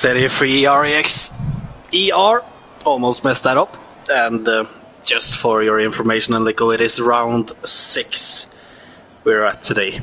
33 REX ER. Almost messed that up. And just for your information, and Lico, it is round 6 we're at today.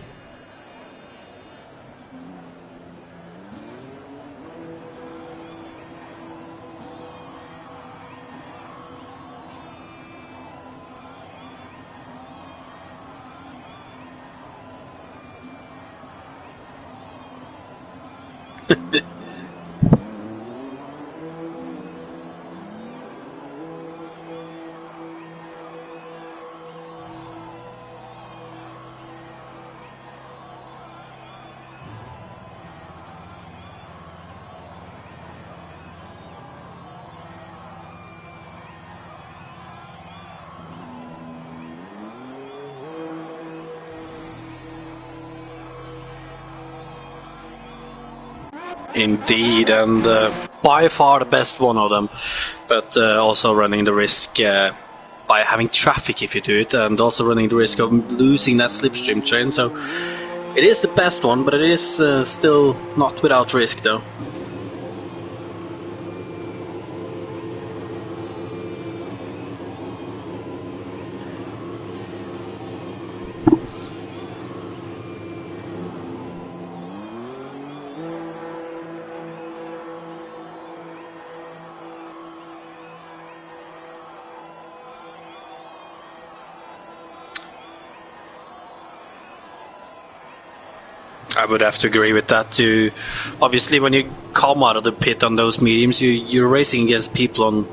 Indeed, and by far the best one of them, but also running the risk by having traffic if you do it, and also running the risk of losing that slipstream train. So it is the best one, but it is still not without risk though. I would have to agree with that too. Obviously, when you come out of the pit on those mediums, you're racing against people on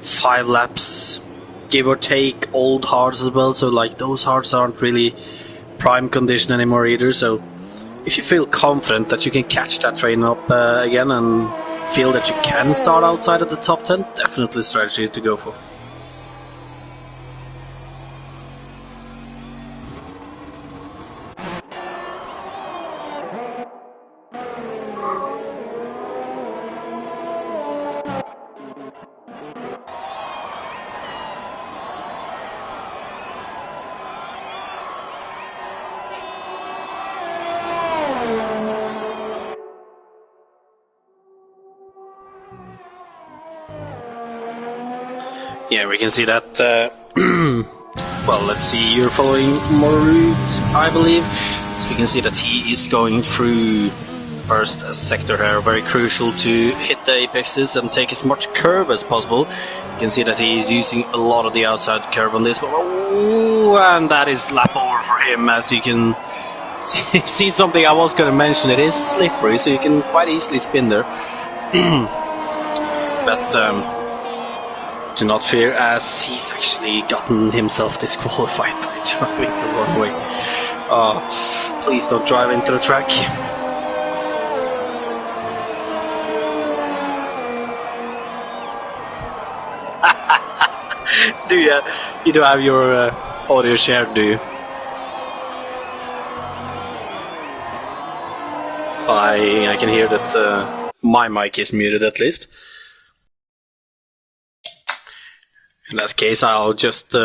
5 laps, give or take, old hards as well. So like those hards aren't really prime condition anymore either. So if you feel confident that you can catch that train up again and feel that you can start outside of the top 10, definitely a strategy to go for. Yeah, we can see that. Well, let's see. You're following more route, I believe. So we can see that he is going through first sector here. Very crucial to hit the apexes and take as much curve as possible. You can see that he's using a lot of the outside curve on this one. Ooh, and that is lap over for him. As you can see something I was going to mention. It is slippery, so you can quite easily spin there. But do not fear, as he's actually gotten himself disqualified by driving the wrong way. Oh, please don't drive into the track. Do you don't have your audio shared, do you? I can hear that my mic is muted at least. In that case, I'll just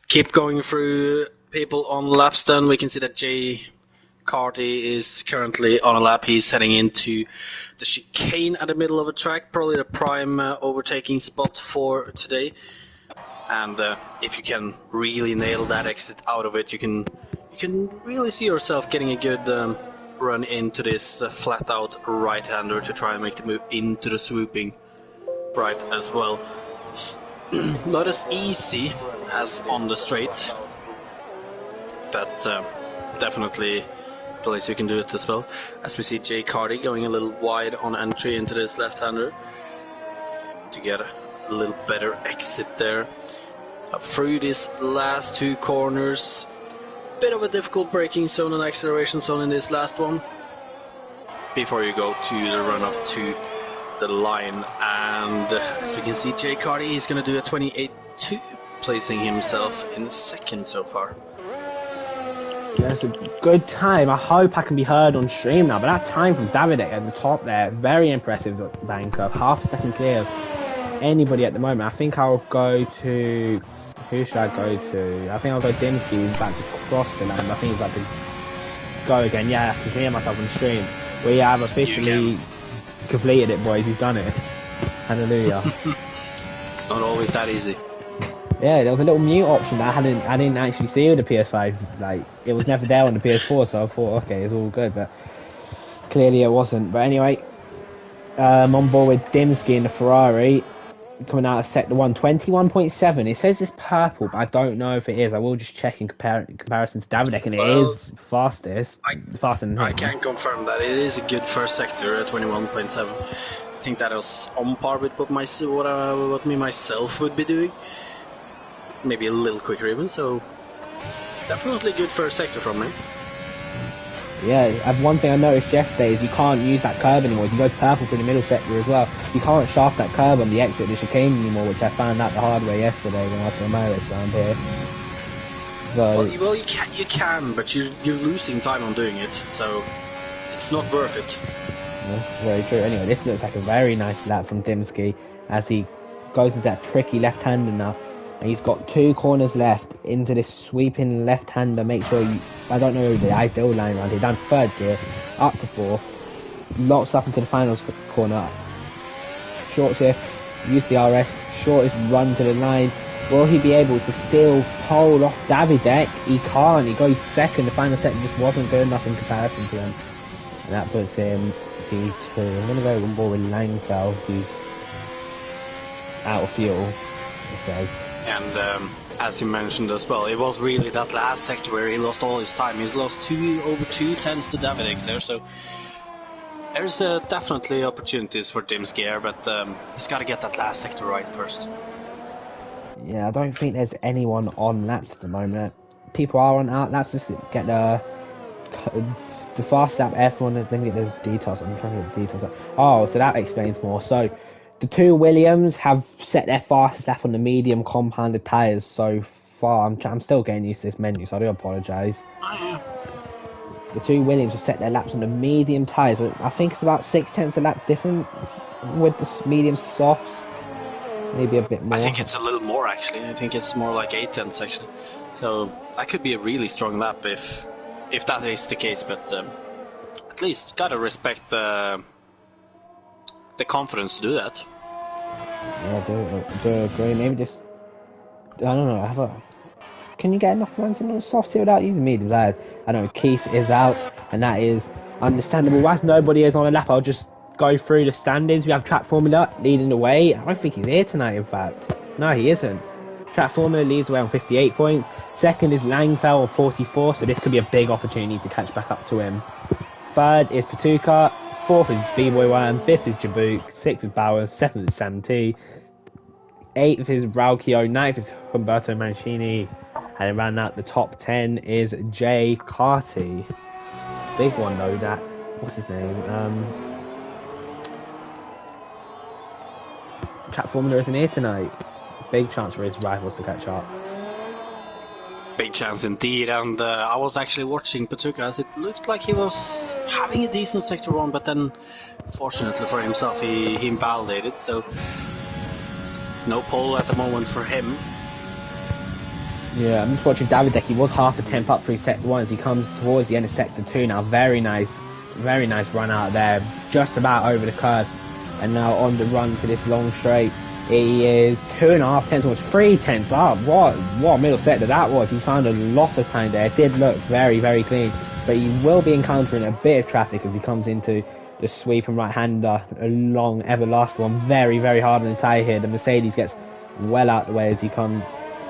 keep going through people on laps then. We can see that Jay Carty is currently on a lap. He's heading into the chicane at the middle of the track, probably the prime overtaking spot for today. And if you can really nail that exit out of it, you can really see yourself getting a good run into this flat-out right-hander to try and make the move into the swooping right as well. Not as easy as on the straight, but definitely a place you can do it as well. As we see Jay Carty going a little wide on entry into this left-hander to get a little better exit there. Through these last 2 corners, bit of a difficult braking zone and acceleration zone in this last one before you go to the run-up to the line. And as we can see, Jay Carty, he's going to do a 28.2, placing himself in second so far. That's a good time. I hope I can be heard on stream now, but that time from Davidek at the top there, very impressive banker, half a second clear of anybody at the moment. I think I'll go to, who should I go to? I think I'll go Dimsky, who's about to cross the land. I think he's about to go again. Yeah, I can hear myself on stream. We have officially completed it, boys. You've done it. Hallelujah. It's not always that easy. Yeah, there was a little mute option that I didn't actually see with the PS5. Like, it was never there on the PS4, so I thought, okay, it's all good, but clearly it wasn't. But anyway, on board with Dimsky in the Ferrari, coming out of sector 1, 21.7. It says it's purple, but I don't know if it is. I will just check in comparison to Davidek, and it is fastest, faster than him. I can confirm that it is a good first sector at 21.7. I think that was on par with what me myself would be doing. Maybe a little quicker even, so definitely good first sector from me. Yeah, one thing I noticed yesterday is you can't use that curb anymore. You go purple through the middle sector as well. You can't shaft that curb on the exit of the chicane anymore, which I found out the hard way yesterday when I was on my race around here. So, well, you can, but you're losing time on doing it, so it's not worth it. That's very true. Anyway, this looks like a very nice lap from Dimsky as he goes into that tricky left-hander now. And he's got 2 corners left into this sweeping left-hander. Make sure I don't know the ideal line around here. Down to 3rd gear, up to 4. Locks up into the final corner. Short shift, use the RS. Shortest run to the line. Will he be able to still pole off Davidek? He can't. He goes 2nd. The final sector just wasn't good enough in comparison to him. And that puts him P2. I'm going to go on board with Langfeld, who's out of fuel, it says. And as you mentioned as well, it was really that last sector where he lost all his time. He's lost over 2 tenths to Davidek there, so there's definitely opportunities for Dimsky here, but he's got to get that last sector right first. Yeah, I don't think there's anyone on laps at the moment. People are on out laps to get the fast lap F1. Let me get the details. I'm trying to get the details up. Oh, so that explains more. So the 2 Williams have set their fastest lap on the medium compounded tyres so far. I'm still getting used to this menu, so I do apologise. The 2 Williams have set their laps on the medium tyres. I think it's about 6 tenths a lap difference with the medium softs. Maybe a bit more. I think it's a little more actually. I think it's more like 8 tenths actually. So that could be a really strong lap if that is the case. But at least gotta respect the confidence to do that. Yeah, I do agree. Maybe just I don't know. Can you get enough runs in on the softs without using mediums? I know Keith is out, and that is understandable. Whilst nobody is on a lap, I'll just go through the standings. We have Track Formula leading the way. I don't think he's here tonight, in fact. No, he isn't. Track Formula leads the way on 58 points. 2nd is Langfell on 44, so this could be a big opportunity to catch back up to him. 3rd is Patuka. 4th is B-Boy 1. 5th is Jabuk. 6th is Bauer. 7th is Sam T. 8th is Raukio. 9th is Humberto Mancini. And around out the top 10 is Jay Carty. Big one though, that. What's his name? Track Formula isn't here tonight. Big chance for his rivals to catch up. Big chance indeed, and I was actually watching Patuka as it looked like he was having a decent sector 1, but then fortunately for himself he invalidated, so no pole at the moment for him. Yeah, I'm just watching Davidek. He was half a tenth up through sector 1 as he comes towards the end of sector 2 now. Very nice run out there, just about over the curve. And now on the run for this long straight, he is 2.5 tenths, almost 3 tenths up. What a middle sector that was. He found a lot of time there. It did look very, very clean. But he will be encountering a bit of traffic as he comes into the sweeping right-hander. A long, everlasting one. Very, very hard on the tyre here. The Mercedes gets well out the way as he comes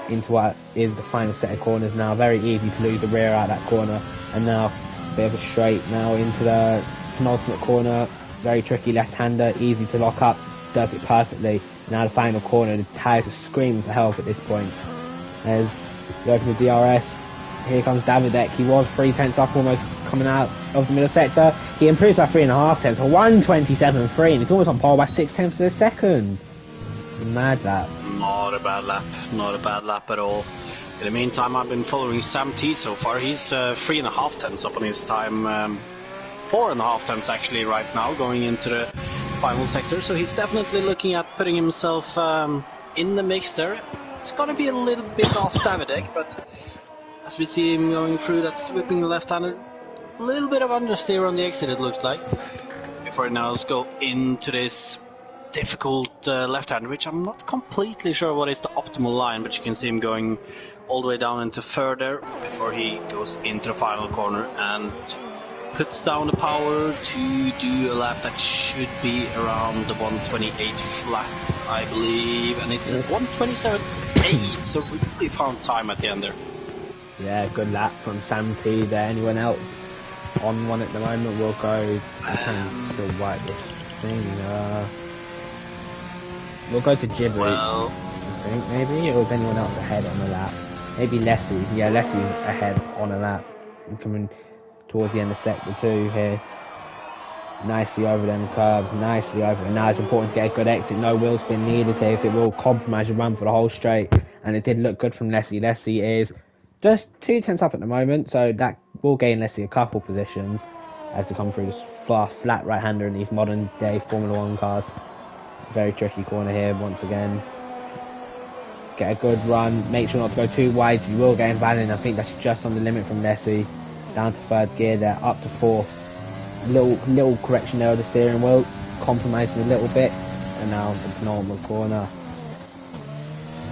into what is the final set of corners now. Very easy to lose the rear out of that corner. And now a bit of a straight now into the penultimate corner. Very tricky left-hander, easy to lock up, does it perfectly. Now the final corner, the tyres are screaming for help at this point. As you open the DRS, here comes Davidek. He was 3 tenths up almost coming out of the middle sector. He improves by 3.5 tenths, 1:27.3, and he's almost on pole by 6 tenths to the second. Mad lap. Not a bad lap at all. In the meantime, I've been following Sam T so far. He's 3.5 tenths up on his time. 4.5 tenths actually right now going into the final sector, so he's definitely looking at putting himself in the mix there. It's gonna be a little bit off Davidek, but as we see him going through that sweeping left-hander, a little bit of understeer on the exit it looks like. before he now go into this difficult left-hander, which I'm not completely sure what is the optimal line, but you can see him going all the way down into third there before he goes into the final corner and puts down the power to do a lap that should be around the 128 flats, I believe, and it's 127.8, so really found time at the end there. Yeah, good lap from Sam T there. Anyone else on one at the moment? We'll go. I can still wipe this thing. We'll go to Gibber. Well, I think maybe, or is anyone else ahead on the lap? Maybe Leslie. Yeah, Leslie's ahead on a lap. Coming towards the end of sector 2 here. Nicely over them curves, nicely over. And now it's important to get a good exit. No wheel spin needed here, so it will compromise your run for the whole straight. And it did look good from Leslie. Leslie is just 2 tenths up at the moment, so that will gain Leslie a couple positions as they come through this fast, flat right-hander in these modern-day Formula 1 cars. Very tricky corner here once again. Get a good run. Make sure not to go too wide. You will get invalid. I think that's just on the limit from Leslie. Down to third gear there, up to fourth. Little correction there of the steering wheel, compromising a little bit, and now the penultimate corner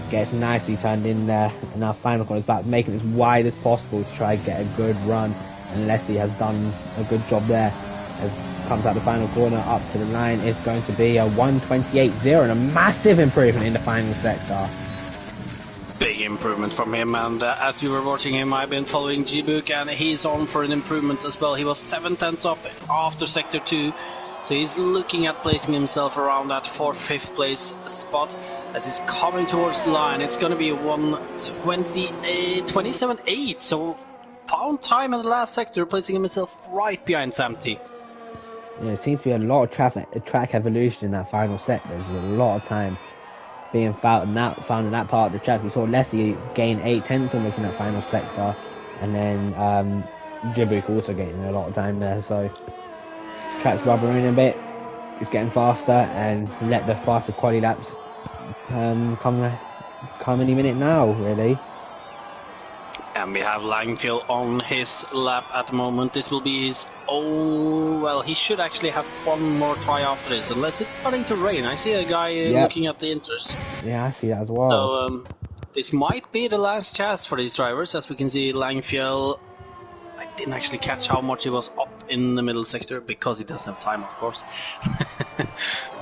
gets nicely turned in there, and now final corner is back, making it as wide as possible to try and get a good run, and Leslie has done a good job there. As comes out the final corner up to the line, it's going to be a 128.0 and a massive improvement in the final sector. Big improvement from him, and as you were watching him, I've been following G-Book, and he's on for an improvement as well. He was 7 tenths up after sector 2, so he's looking at placing himself around that 4th, 5th place spot as he's coming towards the line. It's going to be a 127.8, so found time in the last sector, placing himself right behind Sam T. Yeah, it seems to be a lot of track evolution in that final sector. There's a lot of time being found in that part of the track. We saw Leslie gain 8 tenths almost in that final sector, and then Jibuk also getting a lot of time there. So track's rubbering a bit. It's getting faster, and let the faster quality laps come any minute now, really. And we have Langfield on his lap at the moment. This will be his own... Well, he should actually have one more try after this, unless it's starting to rain. I see a guy looking at the inters. Yeah, I see that as well. So, this might be the last chance for these drivers. As we can see, Langfield... I didn't actually catch how much he was up in the middle sector, because he doesn't have time, of course.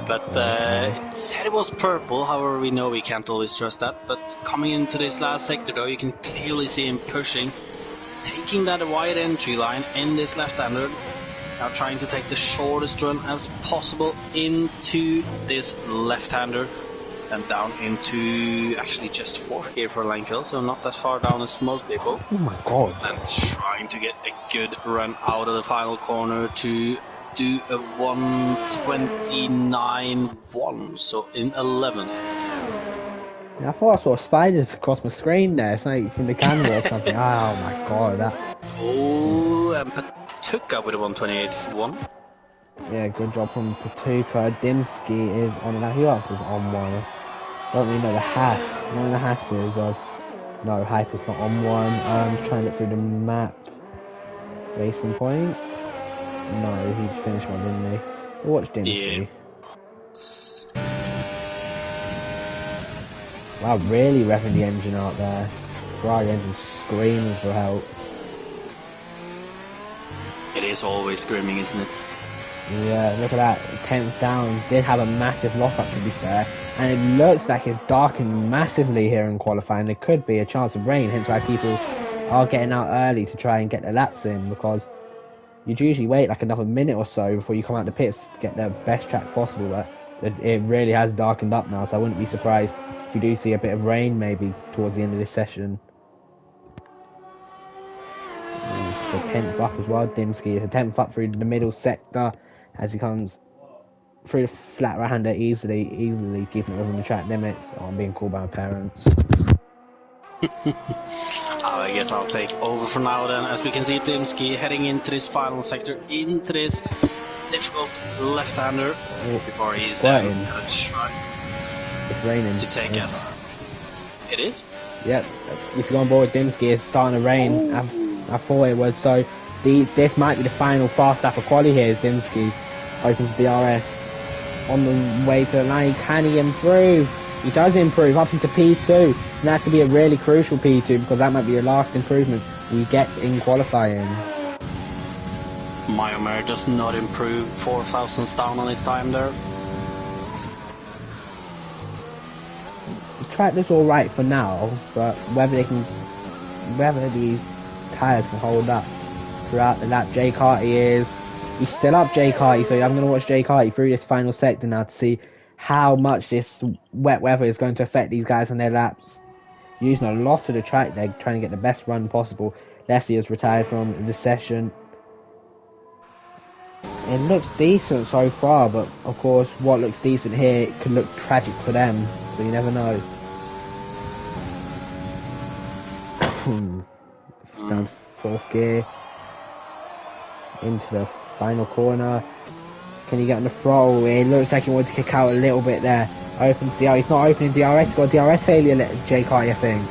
But it said it was purple, however we know we can't always trust that. But coming into this last sector though, you can clearly see him pushing, taking that wide entry line in this left-hander. Now trying to take the shortest run as possible into this left-hander. And down into actually just 4th gear for Langfield, so not that far down as most people. Oh my god. And trying to get a good run out of the final corner to do a 129.1, so in 11th. Yeah, I thought I saw spiders across my screen there, something from the camera or something. Oh my god, that... Oh, and Patuka with a 128.1. Yeah, good job from Patuka. Dimsky is on that. Who else is on one? Don't really know the Haas. One of the Haas's of... No, Hyper's not on one. I'm trying to look through the map. Racing Point? No, he finished one, didn't he? We'll watch Dimsky. Yeah. Wow, really revving the engine out there. Ferrari engine screaming for help. It is always screaming, isn't it? Yeah, look at that, 10th down, did have a massive lockup to be fair, and it looks like it's darkened massively here in qualifying. There could be a chance of rain, hence why people are getting out early to try and get their laps in, because you'd usually wait like another minute or so before you come out the pits to get the best track possible, but it really has darkened up now, so I wouldn't be surprised if you do see a bit of rain maybe towards the end of this session. So 10th up as well, Dimsky is a 10th up through the middle sector as he comes through the flat right-hander easily keeping it within the track limits. Oh, I'm being called by my parents. I guess I'll take over for now then, as we can see Dimsky heading into this final sector, into this difficult left-hander, before he's then going to try it's raining to take us. It is? Yep, if you go on board Dimsky, it's starting to rain. I thought it was, so this might be the final fast lap of quali here is Dimsky. Opens DRS. On the way to the line, can he improve? He does improve up into P2. And that could be a really crucial P2 because that might be your last improvement he gets in qualifying. Myomer does not improve 4 thousandths down on his time there. The track looks alright for now, but whether these tyres can hold up throughout the lap. Jay Carty he's still up, Jay Carty, so I'm going to watch Jay Carty through this final sector now to see how much this wet weather is going to affect these guys on their laps. Using a lot of the track, they're trying to get the best run possible. Leslie has retired from the session. It looks decent so far, but of course what looks decent here could look tragic for them, so you never know. Down to 4th gear. Into the final corner. Can he get on the throttle? It looks like he wants to kick out a little bit there. Opens DRS. He's not opening DRS. He's got a DRS failure, Jay Carty, I think.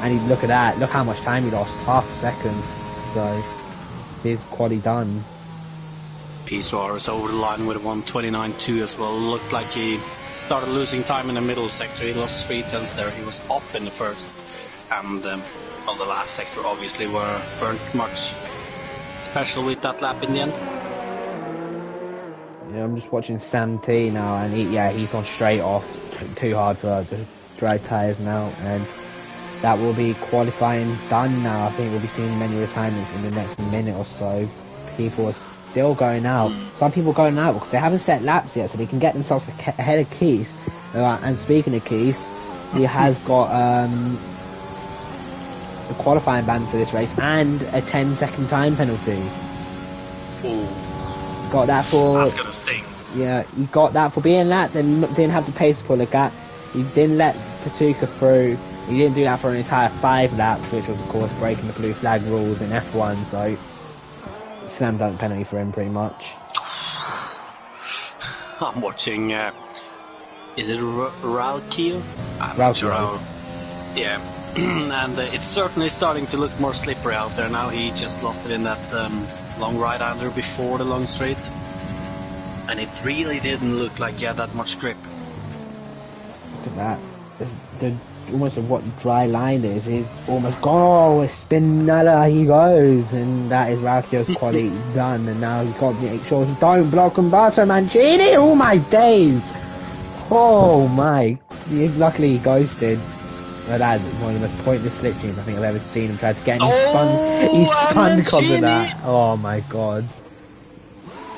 And look at that. Look how much time he lost. Half a second. So, his quali done. P Suarez over the line with a 1:29.2 as well. Looked like he started losing time in the middle sector. He lost 3 tenths there. He was up in the first. And on the last sector, obviously, weren't much special with that lap in the end. Yeah, I'm just watching Sam T now, and he's gone straight off. Too hard for the dry tyres now, and that will be qualifying done now. I think we'll be seeing many retirements in the next minute or so. People are still going out. Some people going out because they haven't set laps yet, so they can get themselves ahead of Keith. And speaking of Keith, he has got a qualifying ban for this race and a 10-second time penalty. Ooh. Got that for... That's gonna sting. Yeah, he got that for being late, then didn't have the pace to pull a gap. He didn't let Patuka through. He didn't do that for an entire 5 laps, which was of course breaking the blue flag rules in F1, so slam dunk penalty for him pretty much. I'm watching, is it Ralkio? I'm Ralkio. not sure how. Yeah, and it's certainly starting to look more slippery out there now. He just lost it in that long right-hander before the long straight. And it really didn't look like he had that much grip. Look at that. Almost what dry line is almost gone. Oh, Spinella, he goes. And that is Ralkio's quality done. And now he's got to make sure he don't block Umberto Mancini. Oh my days. Oh my. Luckily he ghosted. But that's one of the most pointless slipstreams I think I've ever seen him try to get. And he spun because of that. Oh my god.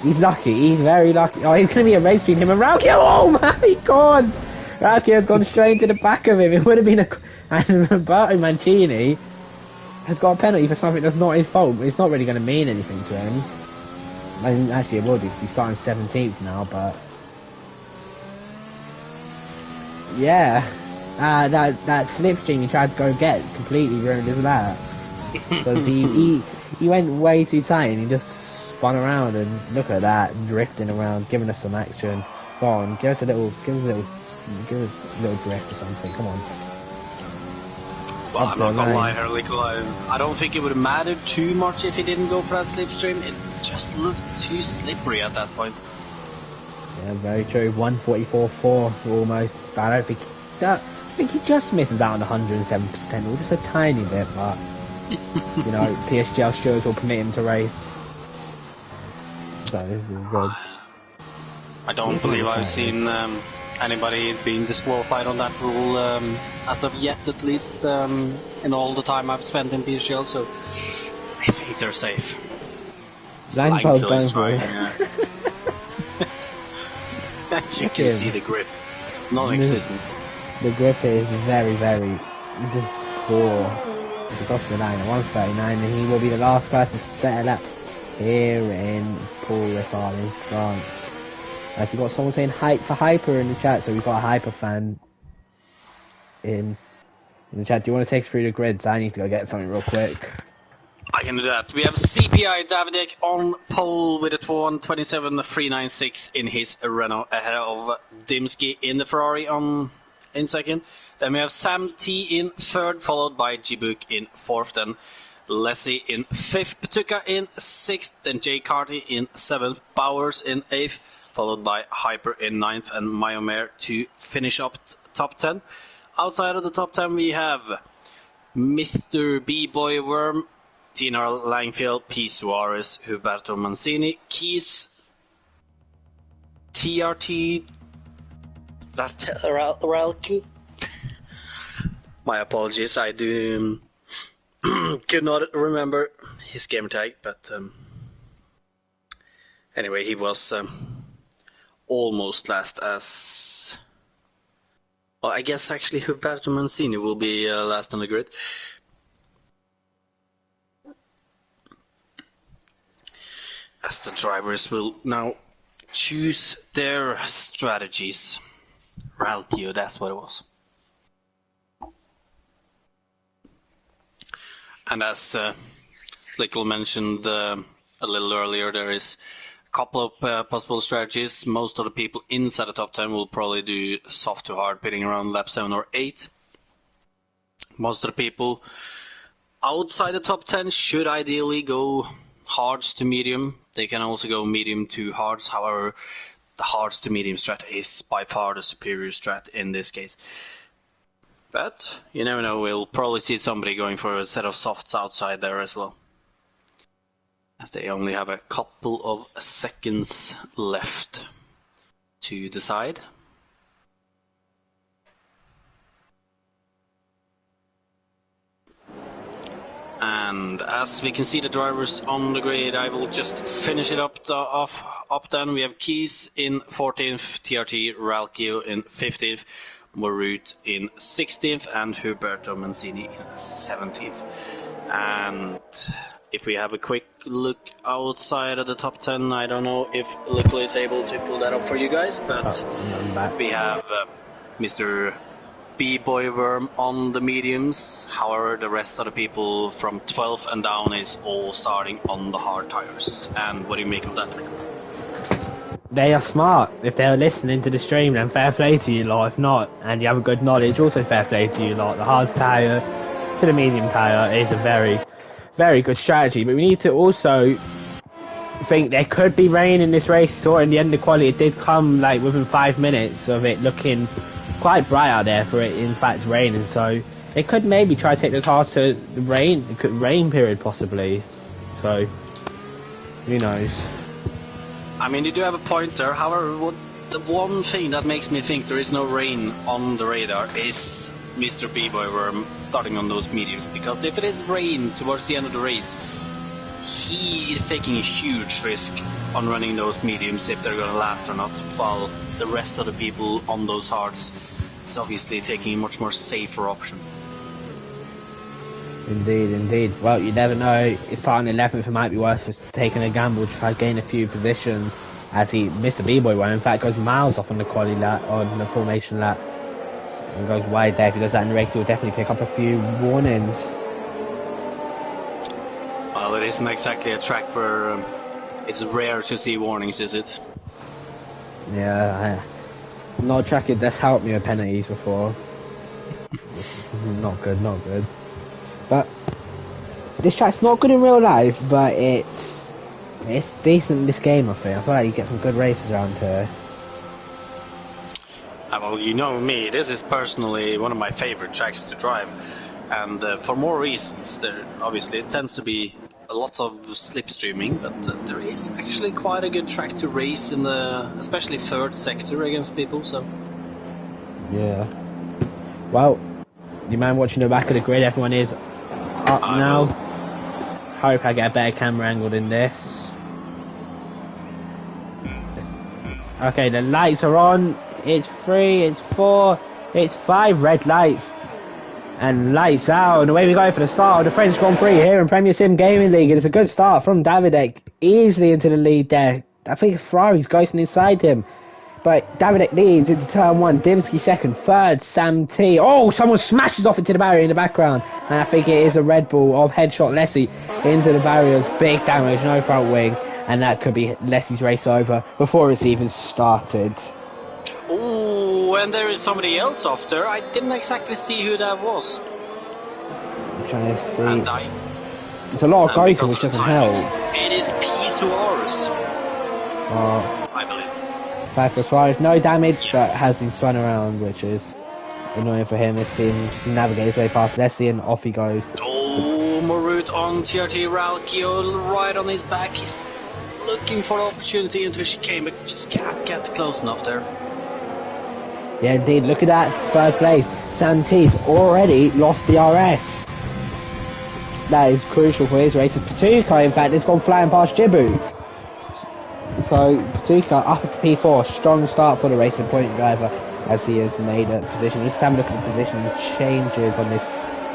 He's lucky. He's very lucky. Oh, he's going to be a race between him and Ralkio. Oh my god. Ralkio's gone straight into the back of him. It would have been and Roberto Mancini has got a penalty for something that's not his fault. It's not really going to mean anything to him. I mean, actually it will do because he's starting 17th now, but... Yeah. That slipstream he tried to go get completely ruined his lap. Because he went way too tight and he just spun around, and look at that, drifting around, giving us some action. Go on, give us a little drift or something, come on. Well, I'm not gonna lie here, Nikolai. I don't think it would have mattered too much if he didn't go for that slipstream. It just looked too slippery at that point. Yeah, very true. 144.4 almost. I think he just misses out on 107%, or just a tiny bit, but you know, PSGL stewards will permit him to race. So this is good. I don't believe I've seen anybody being disqualified on that rule as of yet, at least in all the time I've spent in PSGL, so I think they're safe. Langfeld is trying. As you can see, the grip is non-existent. The grip is very, very just poor. It's across the line at 139, and he will be the last person to set a lap here in Paul Ricard in France. We've got someone saying hype for Hyper in the chat, so we've got a Hyper fan in the chat. Do you want to take us through the grids? I need to go get something real quick. I can do that. We have CPI Davidek on pole with a 1:27.396 in his Renault, ahead of Dimsky in the Ferrari in second. Then we have Sam T in third, followed by Jibuk in fourth. Then Lessie in 5th, Patuka in 6th, then Jay Carty in 7th, Bowers in 8th, followed by Hyper in 9th, and Myomare to finish up top 10. Outside of the top 10 we have Mr. B-Boy Worm, Tina Langfield, P. Suarez, Huberto Mancini, Keys, TRT, Ralki. My apologies, I do could not remember his game tag, but anyway, he was almost last as... Well, I guess actually Huberto Mancini will be last on the grid. As the drivers will now choose their strategies. Ralkio, that's what it was. And as Lickle mentioned a little earlier, there is a couple of possible strategies. Most of the people inside the top 10 will probably do soft to hard, pitting around lap 7 or 8. Most of the people outside the top 10 should ideally go hards to medium. They can also go medium to hards. However, the hards to medium strat is by far the superior strat in this case. But you never know, we'll probably see somebody going for a set of softs outside there as well, as they only have a couple of seconds left to decide. And as we can see the drivers on the grid, I will just finish it up then. We have Keys in 14th, TRT Ralkio in 15th, Morut in 16th, and Huberto Mancini in 17th. And if we have a quick look outside of the top 10, I don't know if Lickle is able to pull that up for you guys, but we have Mr. B-Boy Worm on the mediums. However, the rest of the people from 12th and down is all starting on the hard tires. And what do you make of that, Lickle? They are smart. If they're listening to the stream, then fair play to you lot. If not, and you have a good knowledge, also fair play to you lot. The hard tyre to the medium tyre is a very, very good strategy. But we need to also think there could be rain in this race. So in the end of the quality, it did come like within 5 minutes of it looking quite bright out there for it in fact raining. So they could maybe try to take the cars to the rain period possibly. So who knows? I mean, you do have a point there. However, the one thing that makes me think there is no rain on the radar is Mr. B-Boy Worm starting on those mediums. Because if it is rain towards the end of the race, he is taking a huge risk on running those mediums if they're going to last or not. While the rest of the people on those hards is obviously taking a much more safer option. Indeed, indeed. Well, you never know. If starting 11th, it might be worth just taking a gamble to try to gain a few positions. As Mr. B-Boy Worm, in fact, goes miles off on the quali lap, on the formation lap, and goes wide there. If he does that in the race, he'll definitely pick up a few warnings. Well, it isn't exactly a track where it's rare to see warnings, is it? Yeah, not a track that's helped me with penalties before. Not good, not good. But this track's not good in real life, but it's decent in this game, I think. I feel like you get some good races around here. Well, you know me, this is personally one of my favorite tracks to drive. And for more reasons, obviously it tends to be a lot of slipstreaming, but there is actually quite a good track to race in the, especially third sector against people, so... Yeah. Well, you mind watching the back of the grid? Everyone is up now. Hope I get a better camera angle than this. Okay, the lights are on. It's 3, it's 4, it's 5 red lights. And lights out, and away we go for the start of the French Grand Prix here in Premier Sim Gaming League. It's a good start from Davidek, easily into the lead there. I think Ferrari's ghosting inside him. But Davidek leads into turn 1, Dimsky second, third, Sam T. Oh, someone smashes off into the barrier in the background. And I think it is a Red Bull of Headshot Lessie into the barriers. Big damage, no front wing. And that could be Lessie's race over before it's even started. Oh, and there is somebody else off there. I didn't exactly see who that was. I'm trying to see. And It's a lot of And goating, because which of the doesn't timing, help. it is P I believe. Back as far as no damage, Yeah. but has been spun around, which is annoying for him. It seems to navigate his way past Leslie, and off he goes. Oh, Marut on TRT Ralkio right on his back. He's looking for the opportunity into a chicane, but just can't get close enough there. Yeah, indeed. Look at that third place. Santee's already lost the RS. That is crucial for his race. Patuka, in fact, has gone flying past Jibu. So Patuka up at P4, strong start for the racing point driver as he has made a position. Just have a look at the position changes on this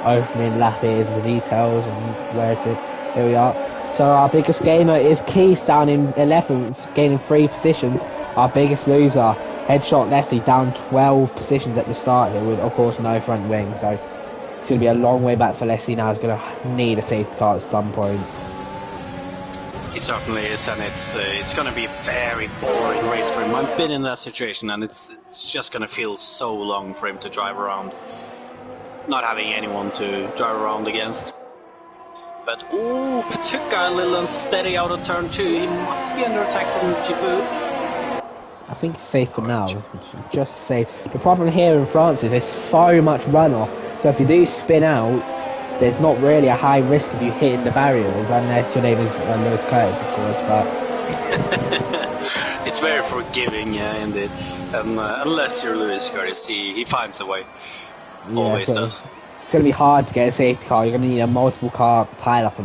opening lap. Here's the details and where is it? Here we are. So our biggest gainer is Keys down in 11th, gaining 3 positions. Our biggest loser, Headshot Leslie, down 12 positions at the start here with, of course, no front wing. So it's going to be a long way back for Leslie now. He's going to need a safety car at some point. He certainly is, and it's going to be a very boring race for him. I've been in that situation, and it's just going to feel so long for him to drive around, not having anyone to drive around against. But ooh, Patuka a little unsteady out of turn 2. He might be under attack from Djibouti. I think it's safe for now. Just safe. The problem here in France is there's so much runoff. So if you do spin out, there's not really a high risk of you hitting the barriers, unless your name is Lewis Curtis, of course. But it's very forgiving, yeah, indeed. Unless you're Lewis Curtis, he finds a way. yeah, Always so does. it's going to be hard to get a safety car. You're going to need a multiple car pile up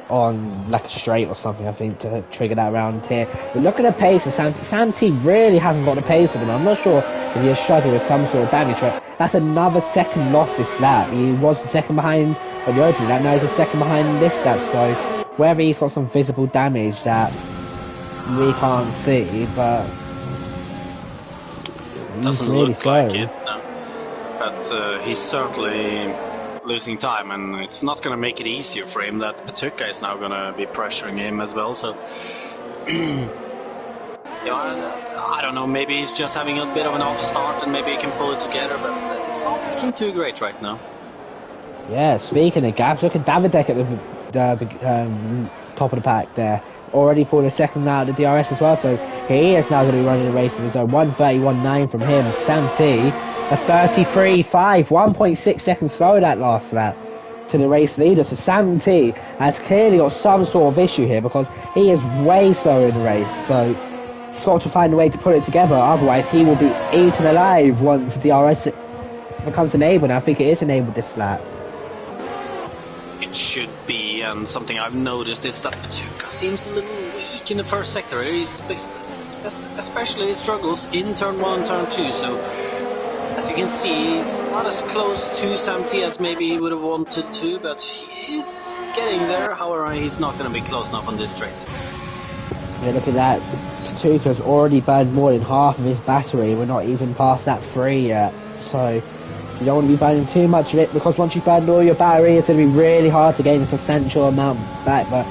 on like a straight or something, I think, to trigger that round here. But look at the pace of Santi. Santi really hasn't got the pace of him. I'm not sure if he has shuddered with some sort of damage, but that's another second loss this lap. He was the second behind on the opening lap, now he's the second behind this lap, so whether he's got some visible damage that we can't see, but doesn't really look slow. like it, no. But he's certainly losing time, and it's not going to make it easier for him that Patuka is now going to be pressuring him as well, so I don't know, maybe he's just having a bit of an off start and maybe he can pull it together, but it's not looking too great right now. Yeah, speaking of gaps, look at Davidek at the top of the pack there. Already pulled a second out of the DRS as well, so he is now going to be running the race of his own. 1:31.9 from him. Sam T, a 33.5, 1.6 seconds slower that last lap to the race leader. So Sam T has clearly got some sort of issue here because he is way slower in the race. So he's got to find a way to put it together, otherwise he will be eaten alive once the DRS becomes enabled. And I think it is enabled this lap. It should be, and something I've noticed is that Patuka seems a little weak in the first sector. He's especially struggles in turn 1 and turn 2, so as you can see, he's not as close to Samti as maybe he would have wanted to, but he is getting there. However, he's not going to be close enough on this straight. Yeah, look at that. Patuka's already burned more than half of his battery. We're not even past that 3 yet, so you don't want to be burning too much of it, because once you've burned all your battery, it's going to be really hard to gain a substantial amount back. But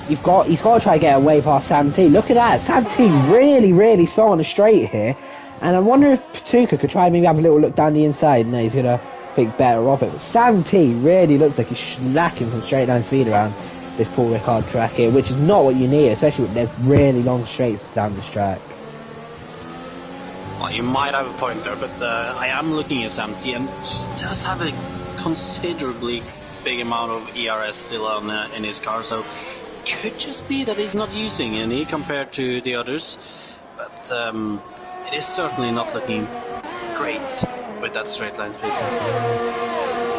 he's got to try to get away past Sam T. Look at that, Sam T really, really slow on the straight here. And I wonder if Patuka could try and maybe have a little look down the inside. No, he's going to think better of it. But Sam T really looks like he's lacking from straight down speed around this Paul Ricard track here, which is not what you need, especially when there's really long straights down this track. Well, you might have a point there, but I am looking at Samti, and he does have a considerably big amount of ERS still on in his car, so it could just be that he's not using any compared to the others, but it is certainly not looking great with that straight line speed.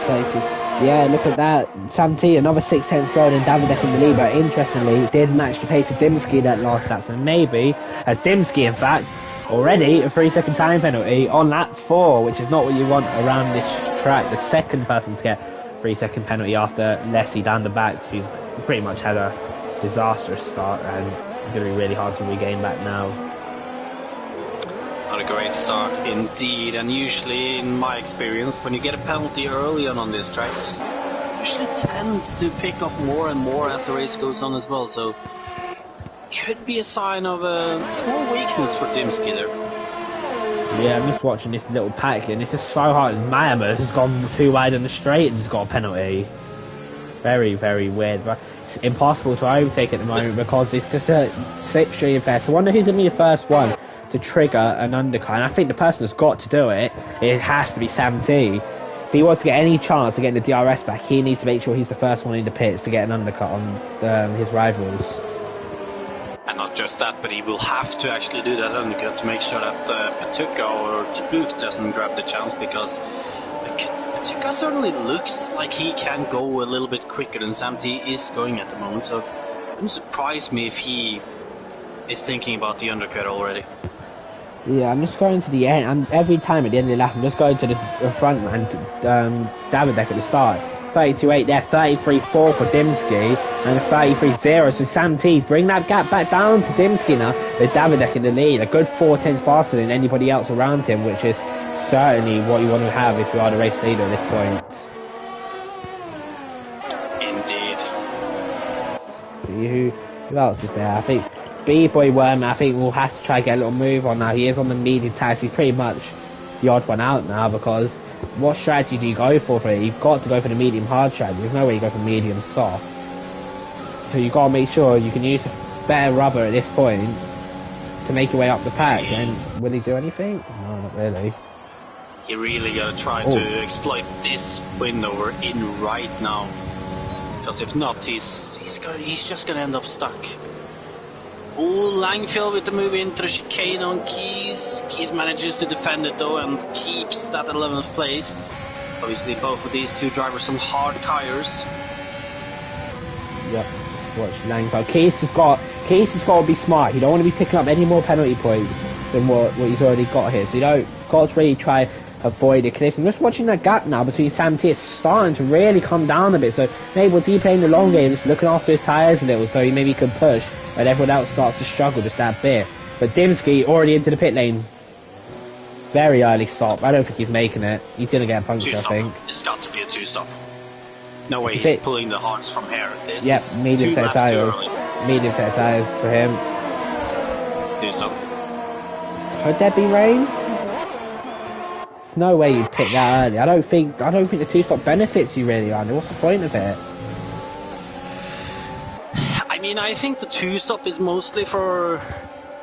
Thank you. Yeah, look at that. Sam T, another 6/10 slower than Davidek in the lead, but interestingly, did match the pace of Dimsky that last lap, so maybe, as Dimsky in fact, already a 3-second time penalty on lap 4, which is not what you want around this track. The second person to get a 3-second penalty after Leslie down the back, who's pretty much had a disastrous start and going to be really hard to regain back now. Not a great start indeed, and usually in my experience, when you get a penalty early on this track, it usually tends to pick up more and more as the race goes on as well, so could be a sign of a small weakness for Dimsky there. Yeah, I'm just watching this little pack and it's just so hard. Miami has gone too wide on the straight and just got a penalty. Very, very weird. But it's impossible to overtake at the moment because it's just a slipstream affair. So I wonder who's going to be the first one to trigger an undercut. And I think the person that's got to do it, it has to be Sam T. If he wants to get any chance of getting the DRS back, he needs to make sure he's the first one in the pits to get an undercut on his rivals. And not just that, but he will have to actually do that undercut to make sure that Patuka or Tabuk doesn't grab the chance, because Patuka certainly looks like he can go a little bit quicker than Sam T is going at the moment, so it wouldn't surprise me if he is thinking about the undercut already. Yeah, I'm just going to the end, and every time at the end of the lap, I'm just going to the front man, Davidek at the start. 32.8 there, 33.4 for Dimsky, and a 33.0. So Sam T's bring that gap back down to Dimsky now, with Davidek in the lead. A good 4 tenths faster than anybody else around him, which is certainly what you want to have if you are the race leader at this point. Indeed. Who else is there? I think B-Boy Worm, I think we'll have to try and get a little move on now. He is on the medium tires. He's pretty much the odd one out now, because what strategy do you go for it? You've got to go for the medium hard strategy. There's no way you go for medium soft. So you've got to make sure you can use better rubber at this point to make your way up the pack. And will he do anything? No, not really. You really gotta try to exploit this window we're in right now, because if not, he's just gonna end up stuck. Oh, Langfield with the move into the chicane on Keys. Keys manages to defend it though and keeps that 11th place. Obviously both of these two drivers on hard tires. Yep, let's watch Langfield. Keys has got to be smart. You don't want to be picking up any more penalty points than what he's already got here. So you don't got to really try avoid it. I'm just watching that gap now between Sam T. It's starting to really come down a bit. So maybe was he playing the long game, just looking after his tyres a little, so he maybe could push, and everyone else starts to struggle just that bit. But Dimsky already into the pit lane. Very early stop. I don't think he's making it. He's gonna get a puncture, I think. It's got to be a two-stop. No way he's pulling the hards from here. Yep, medium set of tyres. Medium set of tyres for him. Two-stop. Could there be rain? There's no way you'd pick that early. I don't think the two-stop benefits you really, Andy. What's the point of it? I mean, I think the two-stop is mostly for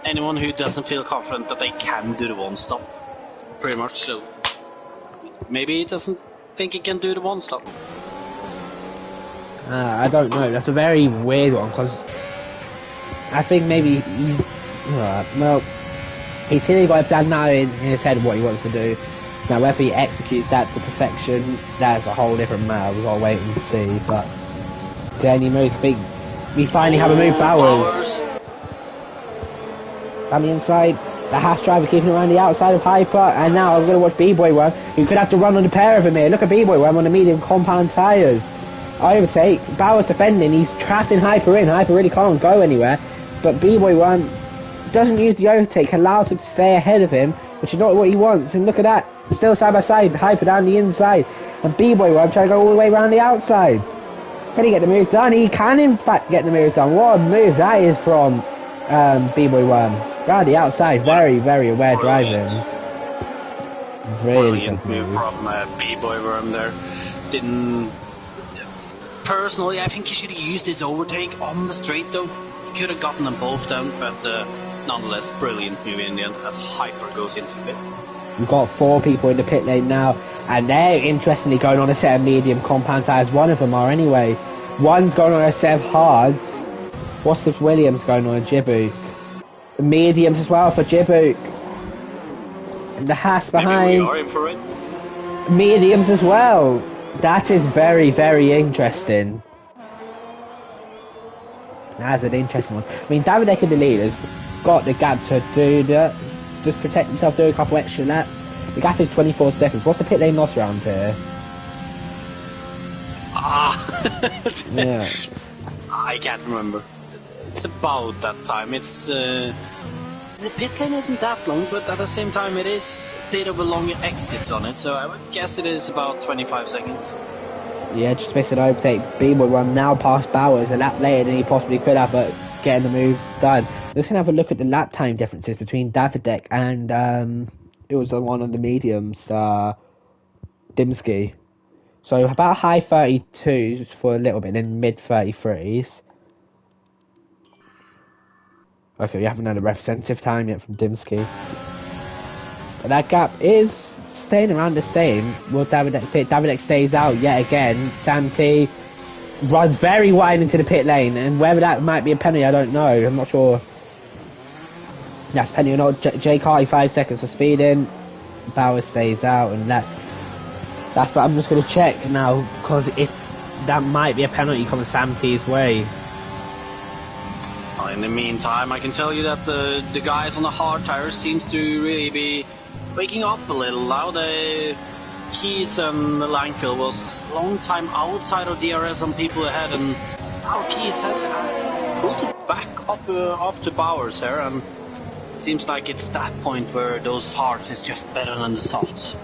anyone who doesn't feel confident that they can do the one-stop. Pretty much so. Maybe he doesn't think he can do the one-stop. I don't know. That's a very weird one, because I think maybe he's clearly got a plan now in his head what he wants to do. Now whether he executes that to perfection, that's a whole different matter. We've got to wait and see. But then he moves. We finally have a move. Bowers on the inside. The Haas driver keeping around the outside of Hyper, and now I'm going to watch B-Boy Worm, who could have to run on the pair of him here. Look at B-Boy Worm on the medium compound tyres. Overtake. Bowers defending. He's trapping Hyper in. Hyper really can't go anywhere. But B-Boy Worm doesn't use the overtake, allows him to stay ahead of him, which is not what he wants. And look at that. Still side by side. Hyper down the inside. And B-Boy Worm trying to go all the way around the outside. Can he get the move done? He can in fact get the move done. What a move that is from B-Boy Worm. Round the outside. Very, very aware driving. Really brilliant move from B-Boy Worm there. Personally, I think he should have used his overtake on the straight though. He could have gotten them both down, but nonetheless, brilliant move in the end as Hyper goes into the pit. We've got 4 people in the pit lane now, and they're interestingly going on a set of medium compound tyres. One of them are anyway. One's going on a set of hards. What's with Williams going on a Jibbook? Mediums as well for Jibbook. And the Haas behind. Maybe we are in for it. Mediums as well. That is very, very interesting. That's an interesting one. I mean, David in the lead has got the gap to do that. Just protect himself, do a couple extra laps. The gap is 24 seconds. What's the pit lane loss round here? Yeah. I can't remember. It's about that time. It's the pit lane isn't that long, but at the same time it is a bit of a long exit on it, so I would guess it is about 25 seconds. Yeah, just missed an overtake. Beam will run now past Bowers a lap later than he possibly could have, but getting the move done. Let's have a look at the lap time differences between Davidek and it was the one on the mediums, Dimsky. So about high 32s for a little bit, then mid 33s. Okay, we haven't had a representative time yet from Dimsky. But that gap is staying around the same. Will Davidek pit? Davidek stays out yet again. Sam T runs very wide into the pit lane, and whether that might be a penalty, I don't know. I'm not sure. That's penalty or not. Jay Carty 5 seconds for speeding. Bauer stays out, and that's. But I'm just going to check now because if that might be a penalty coming Sam T's way. In the meantime, I can tell you that the guys on the hard tires seems to really be waking up a little now. The Keys and Langfield was a long time outside of DRS on people ahead, and now Keys has pulled it back up to Bowers there, and it seems like it's that point where those hards is just better than the softs.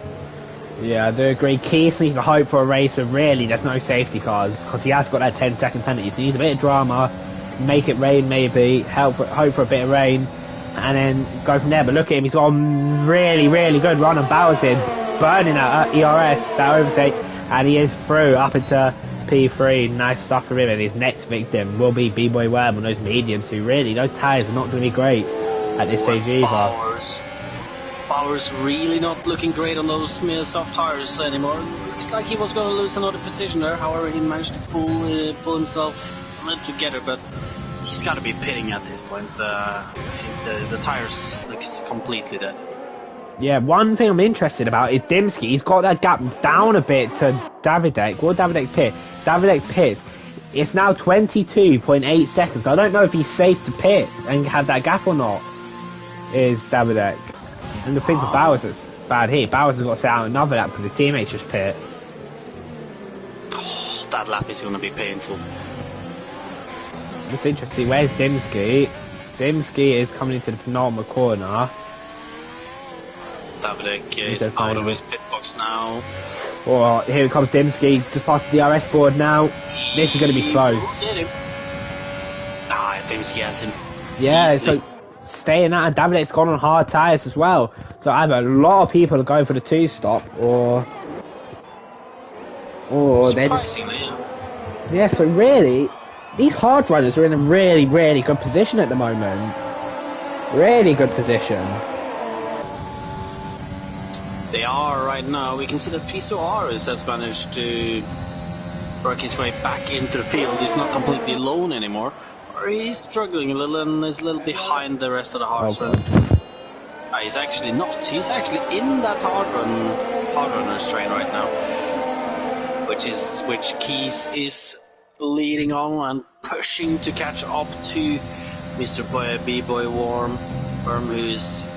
Yeah, I do agree. Keys needs to hope for a race where really there's no safety cars, because he has got that 10-second penalty, so he needs a bit of drama, make it rain maybe, hope for a bit of rain, and then go from there. But look at him, he's got a really, really good run on Bowers in, burning that ERS, that overtake, and he is through up into P3. Nice stuff for him, and his next victim will be B-Boy Worm on those mediums, who really, those tyres are not going to be great at this stage either. Bowers really not looking great on those soft tires anymore. Looked like he was going to lose another position there. However, he managed to pull himself a little together, but he's got to be pitting at this point. I think the tires looks completely dead. Yeah, one thing I'm interested about is Dimsky. He's got that gap down a bit to Davidek. Will Davidek pit? Davidek pits. It's now 22.8 seconds. I don't know if he's safe to pit and have that gap or not. Is Davidek. And the thing for Bowers is bad here. Bowers has got to set out another lap because his teammates just pit. Oh, that lap is going to be painful. It's interesting. Where's Dimsky? Dimsky is coming into the penultimate corner. Davidek is out of his pit box now. Oh, here comes Dimsky, just past the DRS board now. This is going to be close. Get him. Dimsky has him. Yeah, easily. So staying out, and Davidek's gone on hard tyres as well. So either a lot of people are going for the 2-stop, or they're just... Yeah, so really, these hard runners are in a really, really good position at the moment. Really good position. They are right now. We can see that Pisoaris has managed to work his way back into the field. He's not completely alone anymore. Or he's struggling a little and is a little behind the rest of the hard run. He's actually not. He's actually in that hard runner's train right now. Which Keys is leading on and pushing to catch up to Mr. B-Boy Worm, who is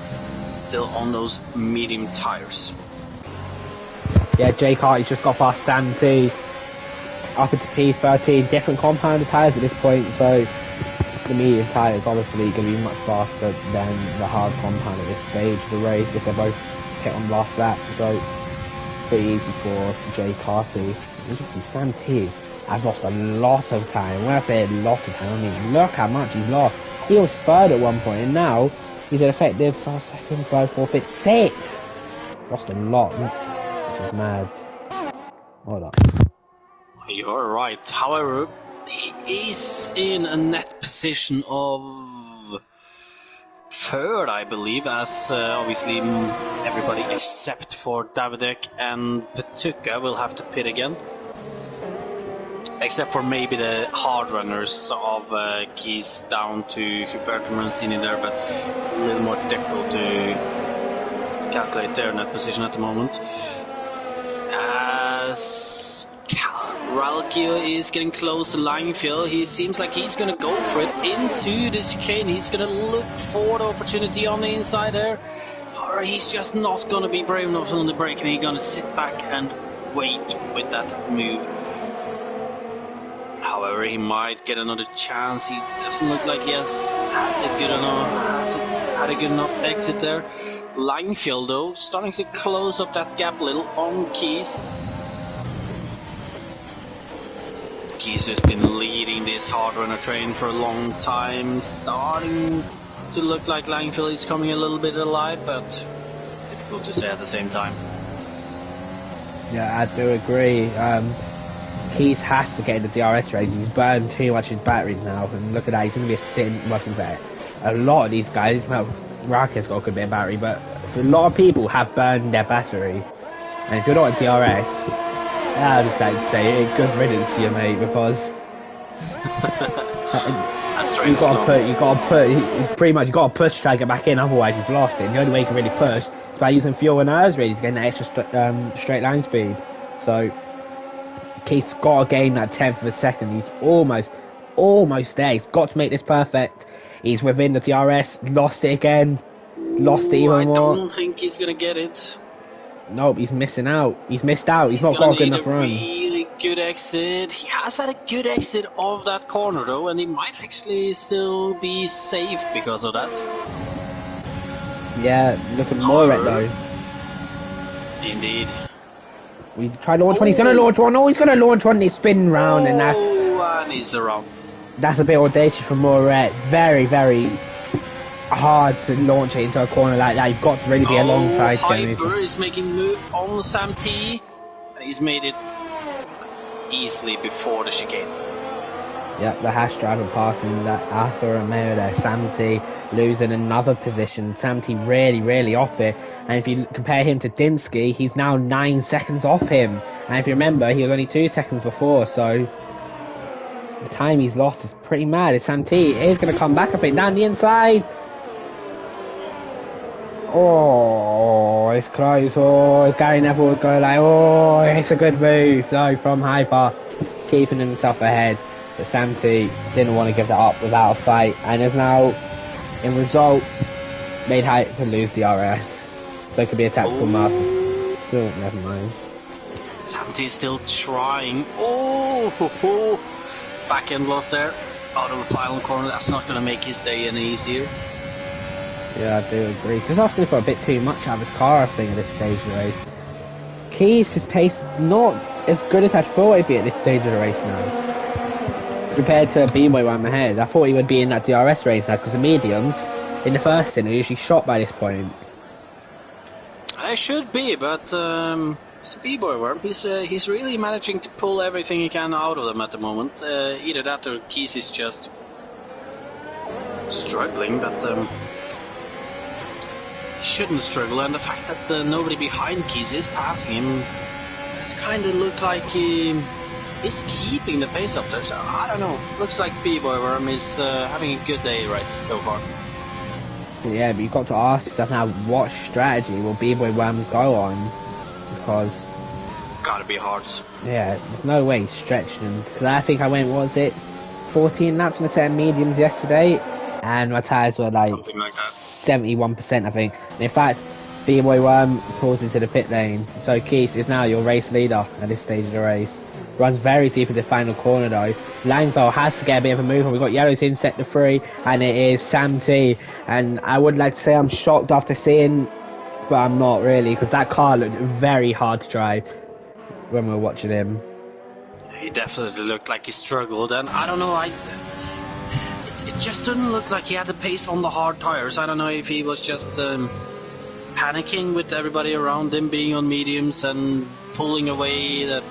still on those medium tires. Yeah, Jay Carty's just got past Sam T up into P13. Different compounded tyres at this point, so the medium tyres obviously going to be much faster than the hard compound at this stage of the race if they both hit on last lap. So pretty easy for Jay Carty. Interesting, Sam T has lost a lot of time. When I say a lot of time, I mean look how much he's lost. He was third at one point, and now he's an effective first, second, third, fourth, fifth, sixth. Lost a lot, which is mad. Hold up. You're right. However, he is in a net position of third, I believe, as obviously everybody except for Davidek and Petuka will have to pit again. Except for maybe the hard runners of Keys down to Huberto Mancini there, but it's a little more difficult to calculate their net position at the moment. As Ralkio is getting close to Langfield, he seems like he's going to go for it into the chicane. He's going to look for the opportunity on the inside there. Or he's just not going to be brave enough on the brake, and he's going to sit back and wait with that move. However, he might get another chance. He doesn't look like he has had a good enough exit there. Langfield, though, starting to close up that gap a little on Keys. Keys has been leading this hard runner train for a long time. Starting to look like Langfield is coming a little bit alive, but difficult to say at the same time. Yeah, I do agree. Keys has to get in the DRS range. He's burned too much his battery now, and look at that. He's going to be a sitting working bet. A lot of these guys, well, Raki's got a good bit of battery, but a lot of people have burned their battery. And if you're not a DRS, I just like to say, good riddance to you, mate, because you gotta push to try to get back in, otherwise you've lost it. And the only way you can really push is by using fuel and ERS really to gain that extra straight line speed. So Keith's got to gain that 10th of a second. He's almost there. He's got to make this perfect. He's within the DRS, lost it again, lost it even more. I don't think he's gonna get it. Nope, he's missing out. He's missed out. He's not got a good enough run. Really good exit. He has had a good exit of that corner though, and he might actually still be safe because of that. Yeah, look at Moret though. Indeed. We try launch one. He's gonna launch one. Oh, he's gonna launch one. He's spin round, and he's around. That's a bit audacious from Moret. Very, very hard to launch it into a corner like that. You've got to really be alongside. Hyper is making move on Sam T, and he's made it easily before the chicane. Yep, the hash driver passing that Arthur Romeo there. Sam T losing another position. Sam T really off it. And if you compare him to Dinsky, he's now 9 seconds off him. And if you remember, he was only 2 seconds before, so the time he's lost is pretty mad. Sam T is going to come back, I think, down the inside. Oh, it's close. Oh, it's Gary Neville would go like, oh, it's a good move. No, from Hyper, keeping himself ahead. But Sam T didn't want to give that up without a fight, and has now, in result, made Hyper lose the RS. So it could be a tactical master. Oh, never mind. Sam T is still trying. Back end loss there. Out of the final corner. That's not going to make his day any easier. Yeah, I do agree. Just asking for a bit too much out of his car, I think, at this stage of the race. Keys, his pace is not as good as I thought it'd be at this stage of the race now. Compared to B-Boy where I'm ahead, I thought he would be in that DRS race now, because the mediums, in the first stint, are usually shot by this point. I should be, but Mr. B-Boy Worm, he's really managing to pull everything he can out of them at the moment. Either that or Keys is just struggling, but he shouldn't struggle, and the fact that nobody behind Keys is passing him does kind of look like he's keeping the pace up there, so I don't know. Looks like B-Boy Worm is having a good day right so far. Yeah, but you've got to ask yourself now, what strategy will B-Boy Worm go on? Because gotta be hard. Yeah, there's no way he's stretching him, because I think I went, what was it, 14 laps on a set of mediums yesterday, and my tyres were like, something like that. 71%, I think. And in fact, B-Boy Worm pulls into the pit lane, so Keith is now your race leader at this stage of the race. Runs very deep in the final corner though. Langfeld has to get a bit of a move on. We've got yellows in sector 3, and it is Sam T. And I would like to say I'm shocked after seeing, but I'm not really, because that car looked very hard to drive when we were watching him. He definitely looked like he struggled, and I don't know, it just didn't look like he had the pace on the hard tires. I don't know if he was just panicking with everybody around him being on mediums and pulling away, that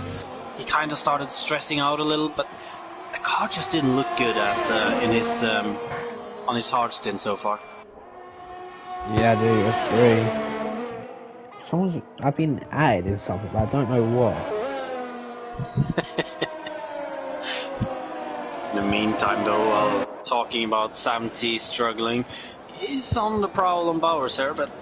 he kind of started stressing out a little, but the car just didn't look good at in his on his hard stint so far. Yeah, I do agree. I've been added in something, but I don't know what. In the meantime, though, while talking about Sam T struggling, he's on the prowl on Bowers here, but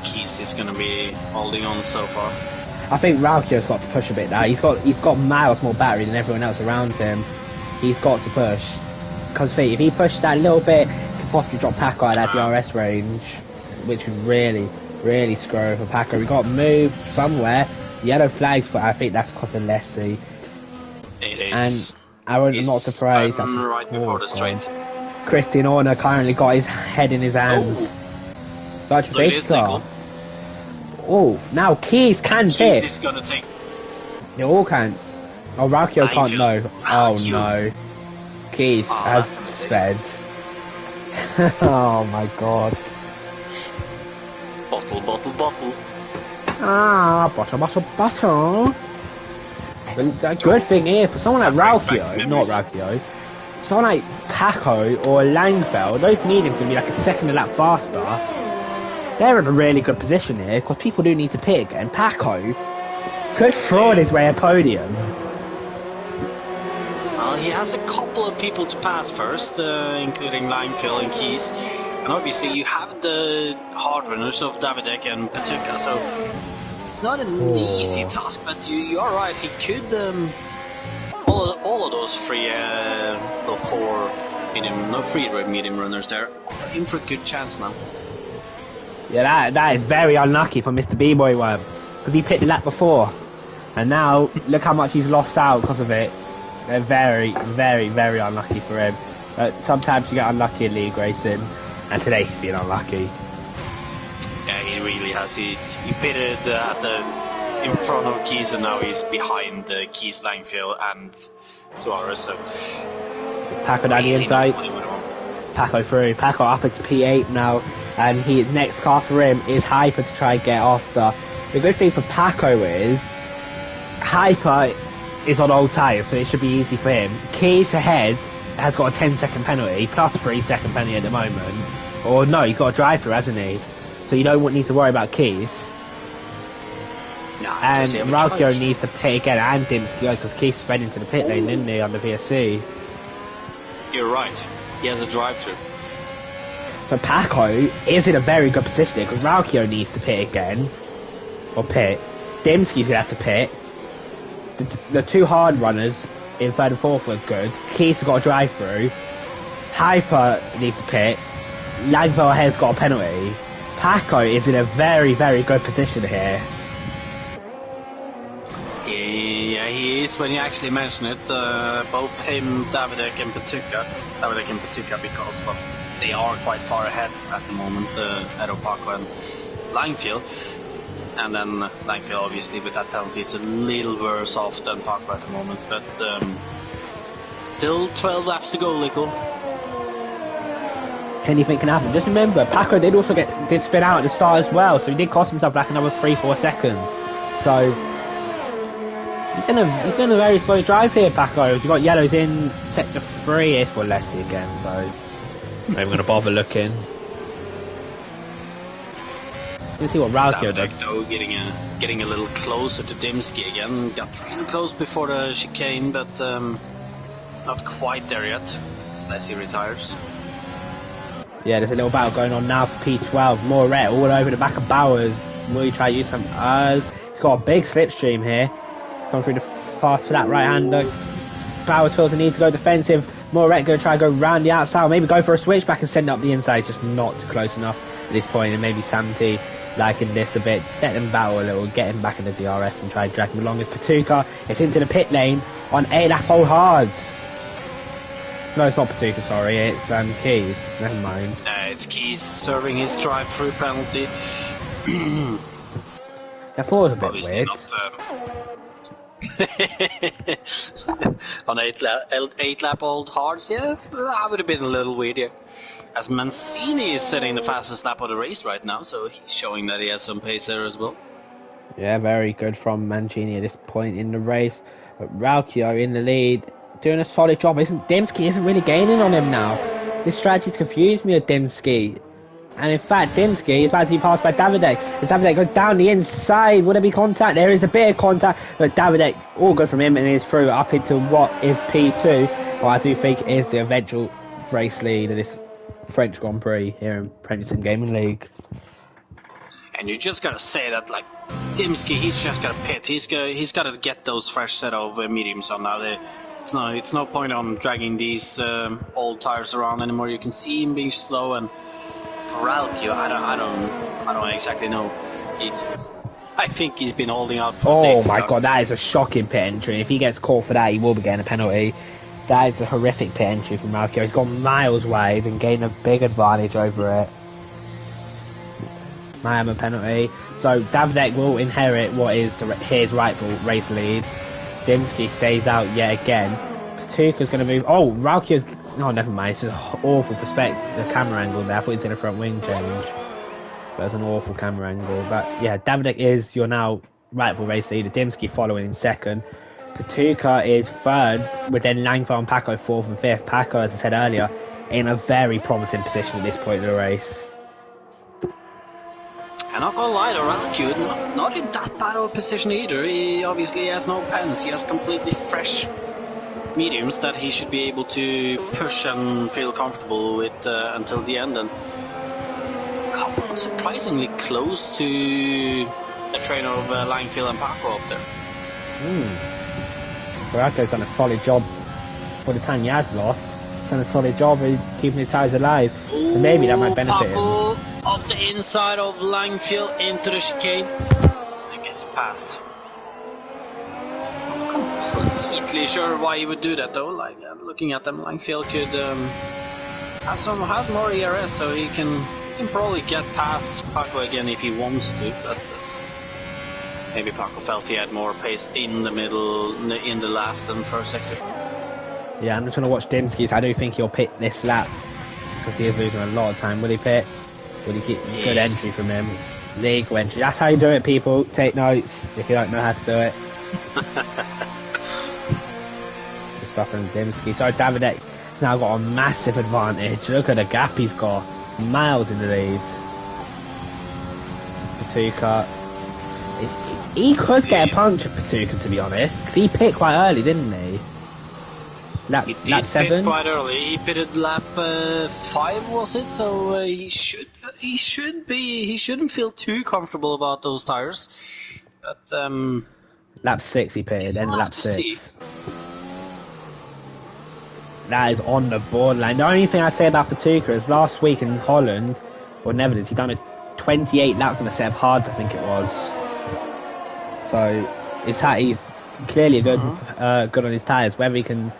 Keys is going to be holding on so far. I think Raukio's got to push a bit now. He's got miles more battery than everyone else around him. He's got to push. Because if he pushes that a little bit, he could possibly drop Paco at that DRS range, which would really screw over Paco. We got to move somewhere. Yellow flags, but I think that's because of Lessie. It is. And I'm not surprised. Right before the straight. Christian Horner currently got his head in his hands. Such a safety car. Oh, now Keys can pit. Keys is gonna take. They all can. Oh, Raukio can't, no. Oh no. Keys has sped. Oh my god. Bottle, bottle, bottle. Ah, bottle. But the good thing here, for someone like Raukio, someone like Paco or Langfeld, those mediums going to be like a second a lap faster. They're in a really good position here, because people do need to pit again. Paco could fraud his way a podium. Well, he has a couple of people to pass first, including Langfeld and Keys. And obviously you have the hard runners of Davidek and Patuka, so it's not an easy task, but you are right, he could, all of those three, the four medium runners there, are in for a good chance now. Yeah, that is very unlucky for Mr. B-Boy Worm, because he picked the lap before, and now look how much he's lost out because of it. They're very, very, very unlucky for him. Sometimes you get unlucky in league racing, and today he's been unlucky. Yeah, he really has. He pitted in front of Keys, and now he's behind Keys, Langfield, and Suarez. So Paco down the inside. Paco through. Paco up into P8 now, and his next car for him is Hyper to try and get after. The good thing for Paco is Hyper is on old tyres, so it should be easy for him. Keys ahead has got a 10-second penalty, plus a 3-second penalty at the moment. Or no, he's got a drive-through, hasn't he? So you don't need to worry about Keys. And Raukio needs to pit again, and Dimsky, because Keys sped into the pit lane, didn't he, on the VSC? You're right. He has a drive-through. So Paco is in a very good position here, because Raukio needs to pit again. Or pit. Dimsky's going to have to pit. The two hard runners in third and fourth were good. Keys has got a drive-through. Hyper needs to pit. Langsbell has got a penalty. Paco is in a very, very good position here. Yeah, he is. When you actually mention it, both him, Davidek and Patuka, because well, they are quite far ahead at the moment, Edo Paco and Langfield. And then Langfield, obviously, with that penalty, is a little worse off than Paco at the moment. But still 12 laps to go, Lico. Anything can happen. Just remember, Paco did also did spin out at the start as well, so he did cost himself like another 3-4 seconds. So he's in a very slow drive here, Paco. You've got yellows in sector 3 is for Leslie again, so I'm even going to bother looking. Let's see what Raukio does. Though, getting a little closer to Dimsky again. Got really close before the chicane, but not quite there yet. Leslie retires. Yeah, there's a little battle going on now for P12. Moret all over the back of Bowers. Will try to use some he's got a big slipstream here. Coming through the fast flat right-hander. Bowers feels the need to go defensive. Moret going to try and go round the outside. Or maybe go for a switchback and send up the inside. Just not close enough at this point. And maybe Samty liking this a bit. Let them battle a little. Get him back in the DRS and try and drag him along with Patuka. It's into the pit lane on 8-lap old hards. No, it's not Patuka, sorry, it's Keys. Never mind. It's Keys serving his drive-through penalty. I thought it was a bit obviously weird. Not, on 8-lap old hards, yeah, that would have been a little weird, yeah. As Mancini is setting the fastest lap of the race right now, so he's showing that he has some pace there as well. Yeah, very good from Mancini at this point in the race. But Raukio in the lead, doing a solid job. Dimsky isn't really gaining on him now. This strategy's confused me with Dimsky. And in fact, Dimsky is about to be passed by Davidek. As Davidek goes down the inside, will there be contact? There is a bit of contact, but Davidek, all good from him, and is through up into what is P2. Well, I do think is the eventual race lead of this French Grand Prix here in Prenderson Gaming League. And you just gotta say that, like, Dimsky, he's just gotta pit. He's gotta get those fresh set of mediums on now. It's no point on dragging these old tires around anymore. You can see him being slow, and for Raukio, I don't exactly know. I think he's been holding out for safety. Oh my god, that is a shocking pit entry. If he gets caught for that, he will be getting a penalty. That is a horrific pit entry from Raukio. He's gone miles wide and gained a big advantage over it. Miami penalty. So Davidek will inherit what is his rightful race lead. Dimsky stays out yet again. Patuka's going to move. Oh, Raukio's. Oh, never mind. It's just an awful perspective. The camera angle there. I thought he'd seen a front wing change. But it's an awful camera angle. But yeah, Davidek is your now rightful race leader. Dimsky following in second. Patuka is third, with then Langford and Paco fourth and fifth. Paco, as I said earlier, in a very promising position at this point in the race. I'm not gonna lie, Ralcute, not in that bad of a position either. He obviously has no pens. He has completely fresh mediums that he should be able to push and feel comfortable with until the end. And come on, surprisingly close to the trainer of Langfield and Paco up there. Ralcute's done a solid job for the time he has lost. He's done a solid job of keeping his tires alive. So maybe that might benefit Paco him. off the inside of Langfield into the chicane and gets past. I'm completely sure why he would do that though. Like looking at them, Langfield could has more ERS, so he can probably get past Paco again if he wants to. But maybe Paco felt he had more pace in the middle, in the last and first sector. Yeah, I'm just going to watch Dimsky's. I do think he'll pit this lap because he is losing a lot of time. Will he pit? Will he keep good entry from him? Legal entry. That's how you do it, people. Take notes if you don't know how to do it. Good stuff from Dimsky. So Davidek has now got a massive advantage. Look at the gap he's got. Miles in the lead. Patuka. He could get a punch at Patuka, to be honest, because he pit quite early, didn't he? Lap 7? Pit quite early. He pitted lap 5, was it? So he shouldn't feel too comfortable about those tires. But lap 6 he pitted, end of lap 6. See. That is on the borderline. The only thing I say about Patuka is last week in Holland, or Netherlands, he done a 28 laps on a set of hards, I think it was. So he's clearly good on his tyres. Whether he can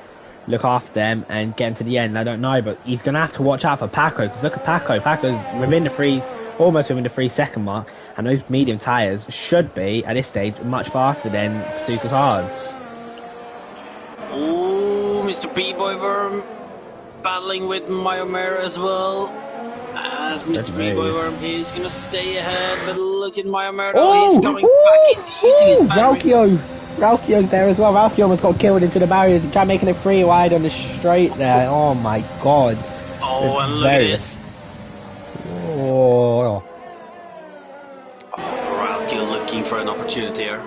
look after them and get him to the end, I don't know, but he's going to have to watch out for Paco, because look at Paco. Paco's almost within the 3-second mark, and those medium tyres should be, at this stage, much faster than Patuka's hards. Ooh, Mr. B-Boy Worm battling with Myomer as well. As Mr. B-Boy Worm is going to stay ahead, but look at Myomer though, he's coming back, he's using his battery. Ralkio's there as well. Ralkio almost got killed into the barriers. He tried making it 3 wide on the straight there. Oh my god. Oh, and look at this. Oh. Ralkio looking for an opportunity here.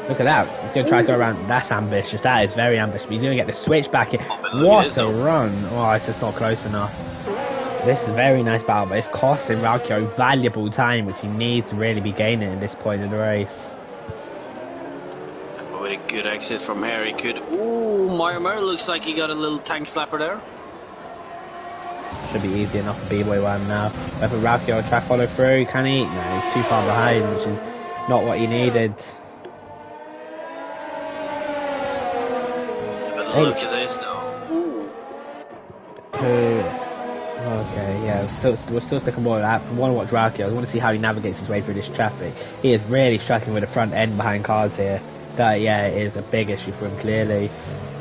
Look at that. He's going to try to go around. That's ambitious. That is very ambitious. He's going to get the switch back in. What a run. Oh, it's just not close enough. This is a very nice battle, but it's costing Ralkio valuable time, which he needs to really be gaining at this point in the race. With a good exit from here, he could... Ooh, Myomer looks like he got a little tank slapper there. Should be easy enough for B-Boy One now. Whether Ralkio will try to follow through, can he? No, he's too far behind, which is not what he needed. But look at this though. Okay, yeah, we're still sticking more with that. I want to watch Ralkio. I want to see how he navigates his way through this traffic. He is really struggling with the front end behind cars here. That, yeah, it is a big issue for him, clearly.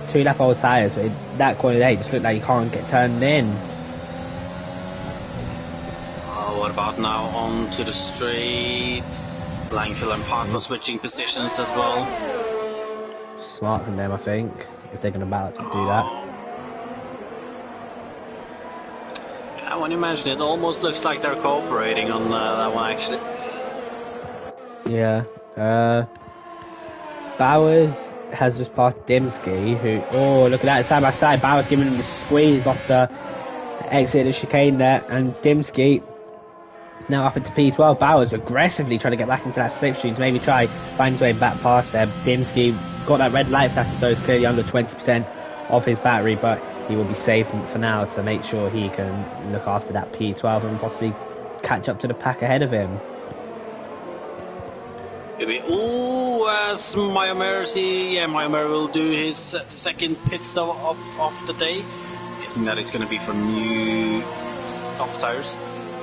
2 lap old tyres, but that corner 8 just looked like he can't get turned in. What about now onto the straight? Langfield and Paco switching positions as well. Smart from them, I think, if they're going to battle to do that. Yeah, when you mention it, it almost looks like they're cooperating on that one, actually. Yeah. Bowers has just passed Dimsky, who... Oh, look at that, side by side. Bowers giving him the squeeze off the exit of the chicane there, and Dimsky now up into P12. Bowers aggressively trying to get back into that slipstream to maybe try find his way back past there. Dimsky got that red light flash, so it's clearly under 20% of his battery, but he will be safe for now to make sure he can look after that P12 and possibly catch up to the pack ahead of him. Maybe, ooh, as Myomer will do his second pit stop of the day. Guessing that it's going to be for new soft tires,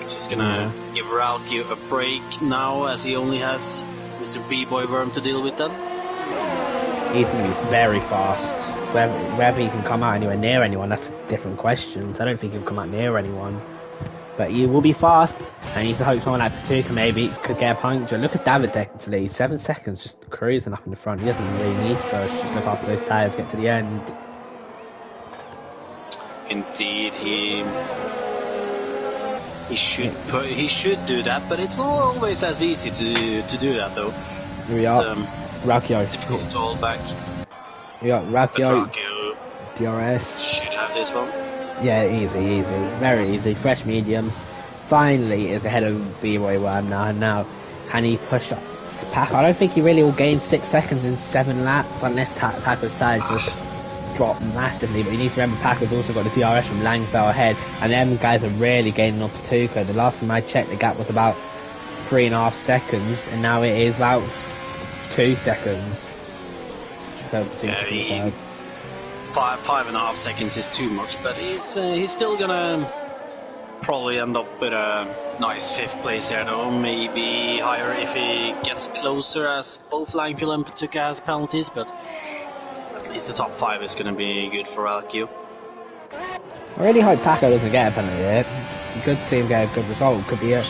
which is going to give Ralkio a break now, as he only has Mr. B-Boy Worm to deal with then. He's going to be very fast. Whether he can come out anywhere near anyone, that's a different question. So I don't think he'll come out near anyone. but he will be fast, and he's to hope someone like Patuka maybe could get a puncture. Look at David actually, 7 seconds just cruising up in the front. He doesn't really need to push, just look after those tyres, get to the end. Indeed, he should do that, but it's not always as easy to do that though. Here we are, Racchio. Difficult to hold back. We got Racchio, DRS should have this one. Yeah, easy, very easy. Fresh mediums. Finally is ahead of B-Boy Worm now. And now, can he push up to Paco? I don't think he really will gain 6 seconds in 7 laps unless Paco's tires just drop massively. But you need to remember Paco's also got the DRS from Langfell ahead, and them guys are really gaining on Patuka. The last time I checked, the gap was about 3.5 seconds, and now it is about 2 seconds. So, 5.5 seconds is too much, but he's still gonna probably end up with a nice 5th place here though, maybe higher if he gets closer, as both Langfield and Patuka has penalties, but at least the top 5 is gonna be good for LQ. I really hope Paco doesn't get a penalty here. Good to see him get a good result, could be a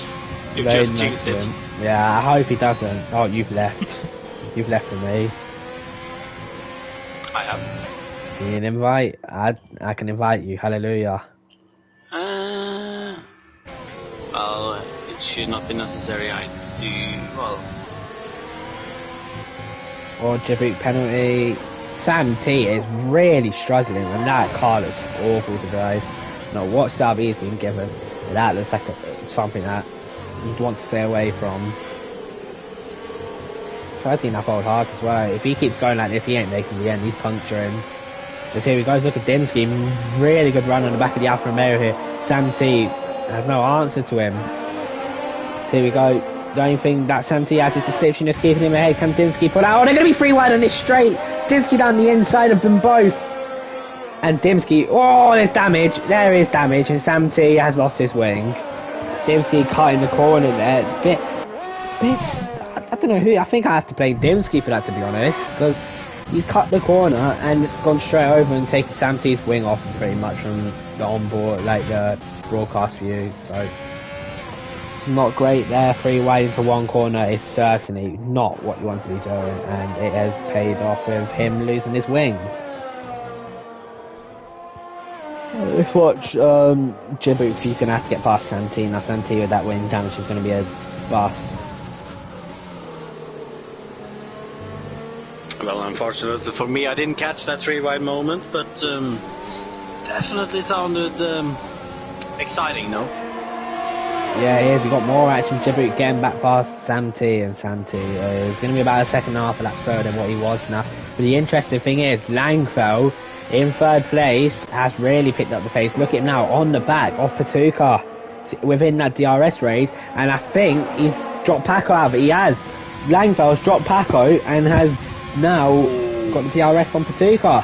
You've just jinxed it. Yeah, I hope he doesn't. Oh, you've left. You've left for me. I have. Give me an invite. I can invite you. Hallelujah. Well, it should not be necessary. I do well. Or Djibouti penalty. Sam T is really struggling, and that car looks awful to drive. No, what sub he's been given, that looks like something that you'd want to stay away from. 13 up old hard as well. If he keeps going like this, he ain't making the end. He's puncturing. Let's here we go. Look at Dimsky. Really good run on the back of the Alfa Romeo here. Sam T has no answer to him. So here we go. The only thing that Sam T has is the slipstream just keeping him ahead. Sam Dimsky put out. Oh, they're going to be 3 wide on this straight. Dimsky down the inside of them both. And Dimsky. Oh, there's damage. There is damage. And Sam T has lost his wing. Dimsky cutting the corner there. I don't know who. I think I have to blame Dimsky for that, to be honest. Because he's cut the corner and it's gone straight over and taken Sam T's wing off pretty much from the onboard, like the broadcast view. So it's not great there. 3 wide into 1 corner is certainly not what you want to be doing, and it has paid off with him losing his wing. Let's watch Djibouti. He's going to have to get past Santi. Now Santi with that wing damage is going to be a bust. Well, unfortunately for me, I didn't catch that 3 wide moment, but definitely sounded exciting, no? Yeah, it is. We've got more action. Djibouti getting back past Santi, and Santi is going to be about a second and a half a lap slower than what he was now. But the interesting thing is, Langfell in 3rd place has really picked up the pace. Look at him now on the back of Patuka within that DRS race, and I think he's dropped Paco out of it. He has. Langfell's dropped Paco and has now got the DRS on Patuka.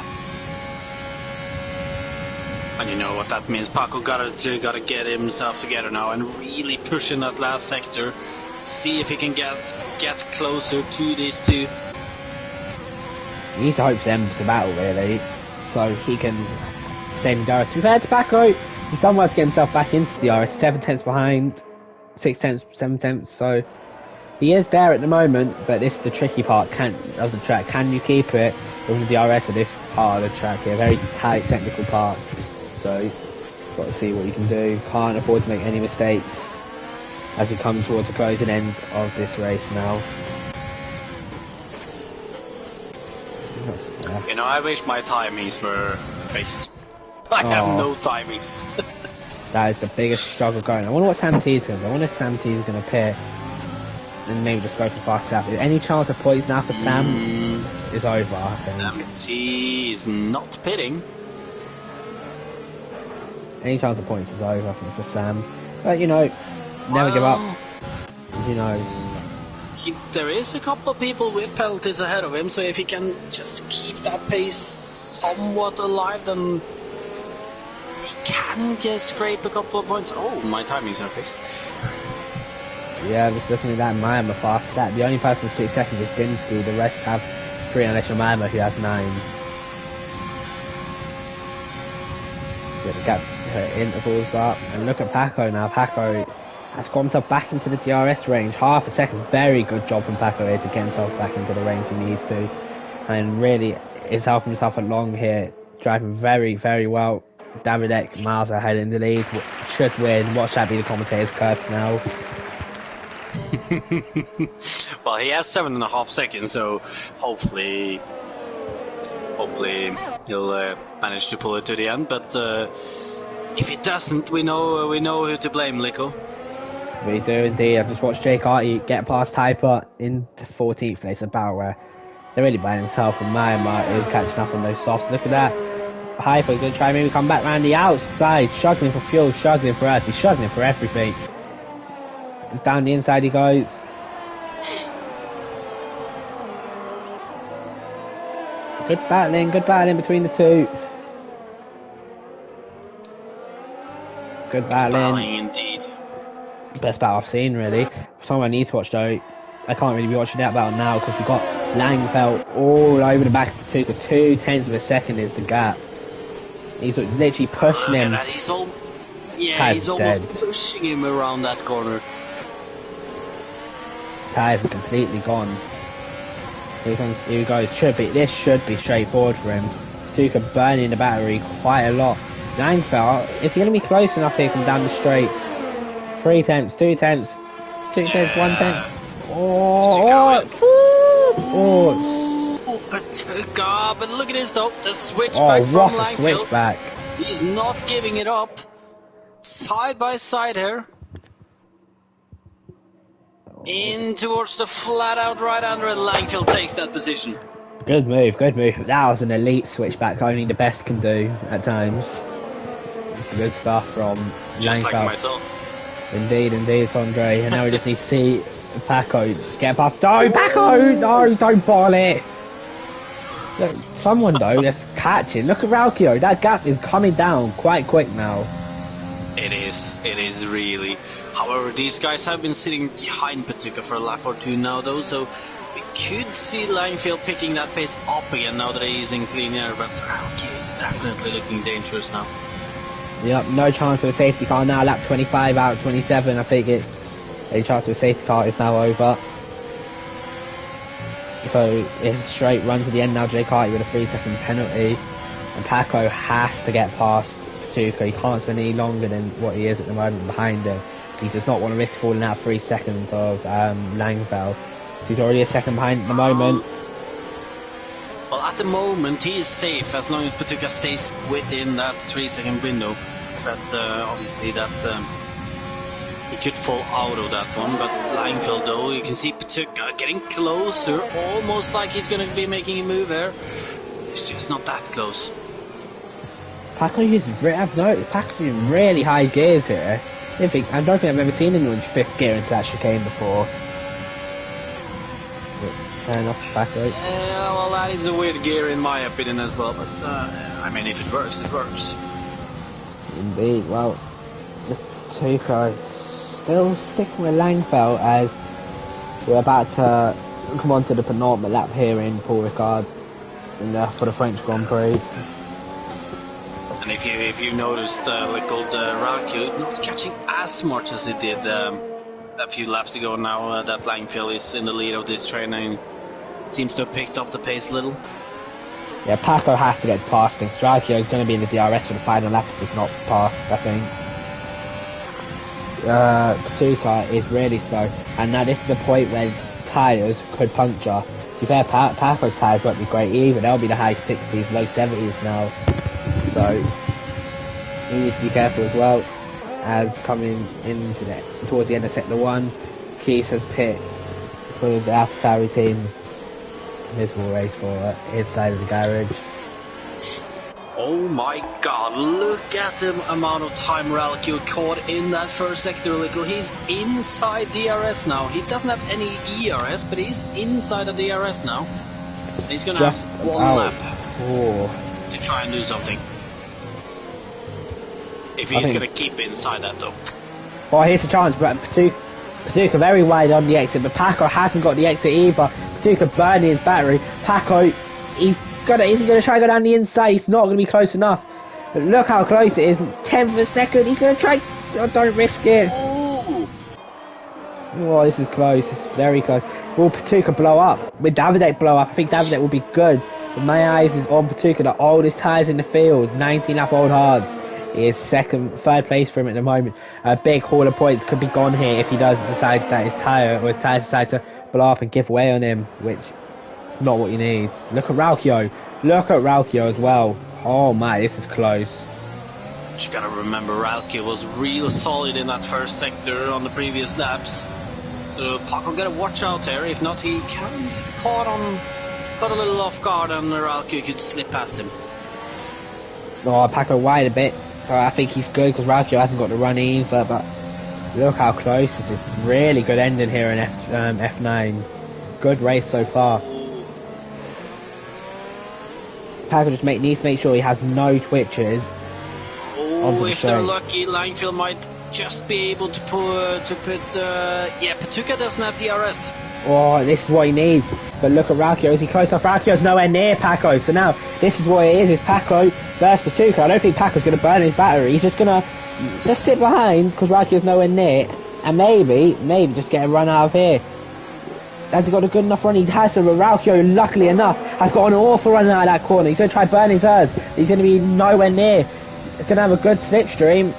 And you know what that means. Paco gotta get himself together now and really push in that last sector. See if he can get closer to these two. He needs to hope to end the battle really, so he can stay in the DRS. To be fair to Paco, he's done well to get himself back into the DRS. 7 tenths behind, 6 tenths, 7 tenths. So he is there at the moment, but this is the tricky part of the track. Can you keep it with the DRS of this part of the track here? Very tight technical part. So he's got to see what he can do. Can't afford to make any mistakes as we come towards the closing end of this race now. You know, I wish my timings were fixed. I have no timings. That is the biggest struggle going. I wonder what Sam T is going to do. I wonder if Sam T is going to pit and maybe just go for fast lap. Any chance of points now for Sam is over, I think. Sam T is not pitting. Any chance of points is over, I think, for Sam. But, you know, never give up. Who knows? There is a couple of people with penalties ahead of him, so if he can just keep that pace somewhat alive, then he can scrape a couple of points. Oh, my timings are fixed. Yeah, just looking at that, Miami fast stat. The only person with 6 seconds is Dimsky. The rest have 3 unless you're Miami, who has 9. Yeah, Her intervals up, and look at Paco now. Paco has got himself back into the DRS range. Half a second, very good job from Paco here to get himself back into the range he needs to, and really is helping himself along here, driving very, very well. Davidek miles ahead in the lead, should win. Watch that be the commentator's curse now. Well, he has 7.5 seconds, so hopefully he'll manage to pull it to the end. But if he doesn't, we know who to blame, Lickle. We do indeed. I've just watched Jake Artie get past Hyper in 14th place, about where they're really by himself, and Myanmar is catching up on those softs. Look at that. Hyper going to try and maybe come back round the outside, struggling for fuel, struggling for earth, he's struggling for everything. Just down the inside he goes. Good battling between the two. Good battling Indeed. Best battle I've seen, really. Something I need to watch though. I can't really be watching that battle now because we've got Langfeld all over the back of Patuka. 2/10 of a second is the gap. He's literally pushing him. He's almost pushing him around that corner. Tires are completely gone. Here he goes. This should be straightforward for him. Patuka burning the battery quite a lot. Langfeld, is he going to be close enough here? Come down the straight. 3 tenths, 2 tenths, 2 tenths, 1 tenth. Patuka, but look at this though. The switchback from Langfeld. Switchback. He's not giving it up. Side by side here. In towards the flat out right under, and Langfeld takes that position. Good move, good move. That was an elite switchback, only the best can do at times. It's good stuff from Just Langfeld. like myself. Indeed, Sondre. And now we just need to see Paco get past. No, Paco! No, don't ball it! Look, someone though, let's catch it. Look at Raukio, that gap is coming down quite quick now. It is really. However, these guys have been sitting behind Patuka for a lap or two now though, so we could see Langfeld picking that pace up again now that he's in clean air, but Raukio is definitely looking dangerous now. Yep, no chance of a safety car now, lap 25 out of 27, I think it's a chance of a safety car is now over. So it's a straight run to the end now, Jake Harty with a 3-second penalty, and Paco has to get past Patuka. He can't spend any longer than what he is at the moment behind him, so he does not want to risk falling out 3 seconds of Langfeld. So he's already a second behind at the moment. Well, at the moment he is safe as long as Patuka stays within that 3-second window. But obviously that he could fall out of that one. But Langfeld though, you can see Patuka getting closer, almost like he's going to be making a move there. It's just not that close. Paco I've noticed Paco's in really high gears here. I don't think I've ever seen anyone in 5th gear into that chicane before. Fair enough, Paco. Yeah, well, that is a weird gear in my opinion as well. But I mean, if it works, it works. Indeed. Well, the Patuka still sticking with Langfeld as we're about to come on to the penultimate lap here in Paul Ricard for the French Grand Prix. And if you noticed, like old Raku not catching as much as it did a few laps ago now that Langfeld is in the lead of this train and seems to have picked up the pace a little. Yeah, Paco has to get past things. Raku is going to be in the DRS for the final lap if it's not passed, I think. Patuka is really slow, and now this is the point where tyres could puncture. To be fair, Paco's tyres won't be great either. They'll be the high 60s, low 70s now. So he needs to be careful as well. As coming into towards the end of sector 1, Keys has pit for the AlphaTauri team. Miserable race for his side of the garage. Oh my god, look at the amount of time Ralkio caught in that first sector. He's inside DRS now. He doesn't have any ERS, but he's inside the DRS now. And he's going to have one lap to try and do something. If he's going to keep inside that though. Well, here's a chance, but Patuka very wide on the exit, but Paco hasn't got the exit either. Patuka burning his battery. Paco, is he going to try and go down the inside? He's not going to be close enough. But look how close it is. 10th of a second. He's going to try. Oh, don't risk it. Ooh. Oh, this is close. This is very close. Will Patuka blow up? With Davidek blow up, I think Davidek will be good. But my eyes is on Patuka, the oldest tyres in the field. 19 lap old hards. He is third place for him at the moment. A big haul of points could be gone here if he does decide that his tyre, or his tyres decide to blow up and give way on him, which is not what he needs. Look at Raukio. Look at Raukio as well. Oh my, this is close. You gotta remember, Ralke was real solid in that first sector on the previous laps. So Paco gotta watch out there. If not, he can get caught a little off guard, and Ralke could slip past him. Oh, Paco wide a bit. So I think he's good because Raukio hasn't got the run either. But look how close this is. It's really good ending here in F9. Good race so far. Paco just needs to make sure he has no twitches. Oh, if they're lucky, Langfield might just be able to put. Yeah, Patuka doesn't have DRS. Oh, this is what he needs. But look at Raukio. Is he close enough? Raukio's nowhere near Paco. So now, this is what it is Paco versus Patuka. I don't think Paco's going to burn his battery. He's just going to just sit behind because Raukio's nowhere near. And maybe just get a run out of here. Has he got a good enough run? He has to, but Raukio, luckily enough, has got an awful run out of that corner. He's going to try burn his hers. He's going to be nowhere near. He's going to have a good slipstream.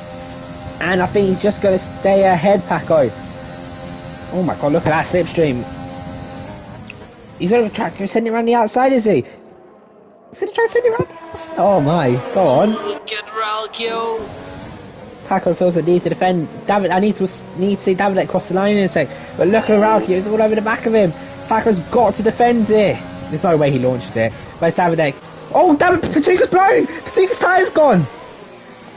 And I think he's just going to stay ahead, Paco. Oh my god, look at that slipstream. He's going to try to send it around the outside, is he? He's going to try to send it around the outside. Oh my, go on. Look at Ralkio. Paco feels the need to defend. I need to see David cross the line in a sec. But look at Ralkio, he's all over the back of him. Paco's got to defend it. There's no way he launches it. Where's David? Oh, damn it, Patuka's blown. Patuka's tyre's gone.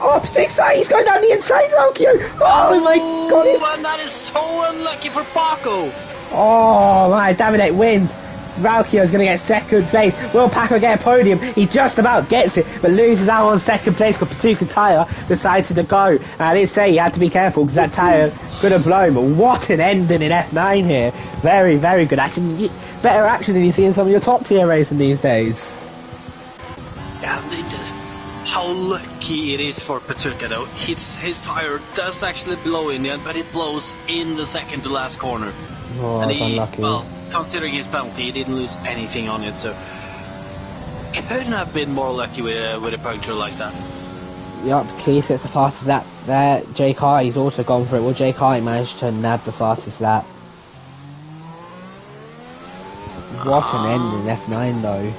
Oh, Patuka's tire, he's going down the inside, Ralkio. Oh my god. And that is so unlucky for Paco. Oh my, David wins. Ralkio's going to get second place. Will Paco get a podium? He just about gets it, but loses out on second place because Patuka tyre decided to go. And I did say you had to be careful because that tyre could have blown, but what an ending in F9 here. Very, very good action. Better action than you see in some of your top tier racing these days. Yeah, how lucky it is for Patuka though. His tyre does actually blow in the end, but it blows in the second to last corner. Oh, and that's unlucky. Well, considering his penalty, he didn't lose anything on it, so couldn't have been more lucky with a puncture like that. Yup, Keith gets the fastest lap there. Jay Carty's also gone for it. Well, Jay Carty managed to nab the fastest lap. What an end in F9 though.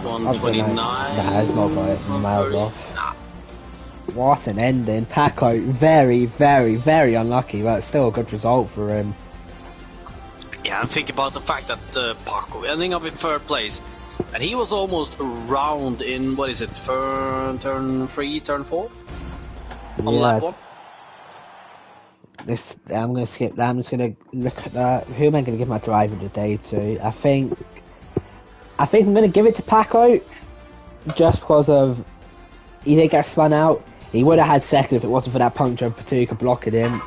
129. Nah, it's not got it. Miles off. Nah. What an ending. Paco, very, very, very unlucky, but still a good result for him. Yeah, and think about the fact that Paco ending up in third place, and he was almost around in, what is it, turn 3, turn 4? On lap 1? I'm going to skip that. I'm just going to look at that. Who am I going to give my driver today to? I think I'm going to give it to Paco, just because of he did get spun out. He would have had second if it wasn't for that puncture of Patuka blocking him.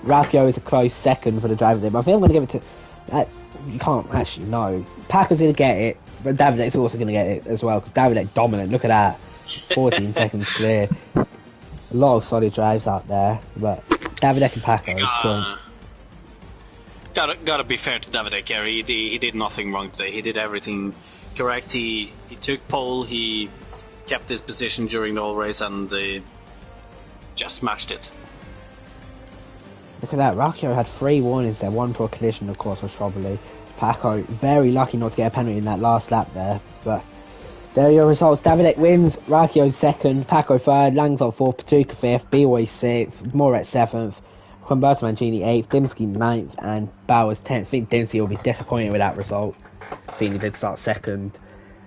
Raukio is a close second for the driver there, but I think I'm going to give it to... you can't actually know. Paco's going to get it, but Davidek's also going to get it as well, because Davidek dominant. Look at that. 14 seconds clear. A lot of solid drives out there, but Davidek and Paco... Gotta be fair to Davidek here. He did nothing wrong today. He did everything correct. He took pole, he kept his position during the whole race, and just smashed it. Look at that, Raukio had 3 warnings there, one for a collision of course was probably. Paco very lucky not to get a penalty in that last lap there, but there are your results. Davidek wins, Raukio second, Paco third, Langfeld fourth, Patuka fifth, B-Way sixth, Moret 7th, Humberto Mancini 8th, Dimsky 9th, and Bowers 10th. I think Dimsky will be disappointed with that result, seeing he did start second.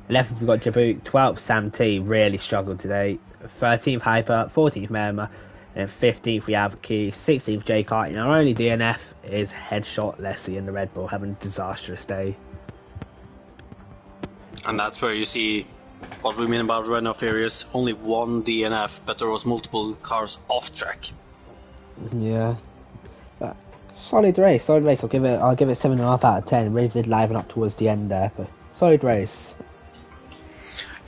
11th we've got Jabut, 12th Sam T, really struggled today, 13th Hyper, 14th Merma, and 15th we have Key, 16th Jay Carty, and our only DNF is Headshot Leslie in the Red Bull, having a disastrous day. And that's where you see what we mean about Renault Furious. Only one DNF, but there was multiple cars off track. Yeah, but solid race. I'll give it 7.5 out of 10. Really did liven up towards the end there, but solid race.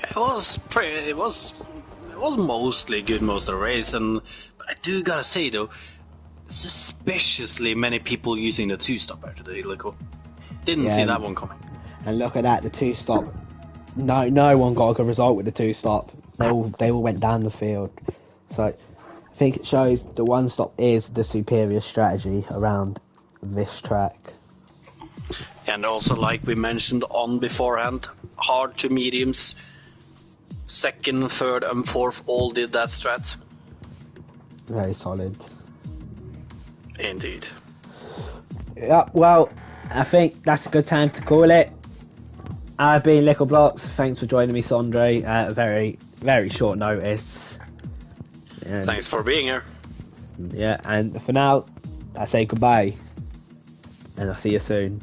It was mostly good most of the race, but I do gotta say though, suspiciously many people using the two-stop after the helical. Didn't see Yeah, that one coming. and look at that, the two stop. No one got a good result with the two stop. They all went down the field. So I think it shows the one stop is the superior strategy around this track. And also, like we mentioned on beforehand, hard to mediums, second, third, and fourth all did that strat. Very solid. Indeed. Yeah, well, I think that's a good time to call it. I've been Lickle Blocks. Thanks for joining me, Sondre. Very, very short notice. And, Thanks for being here. yeah, and for now, I say goodbye. And I'll see you soon.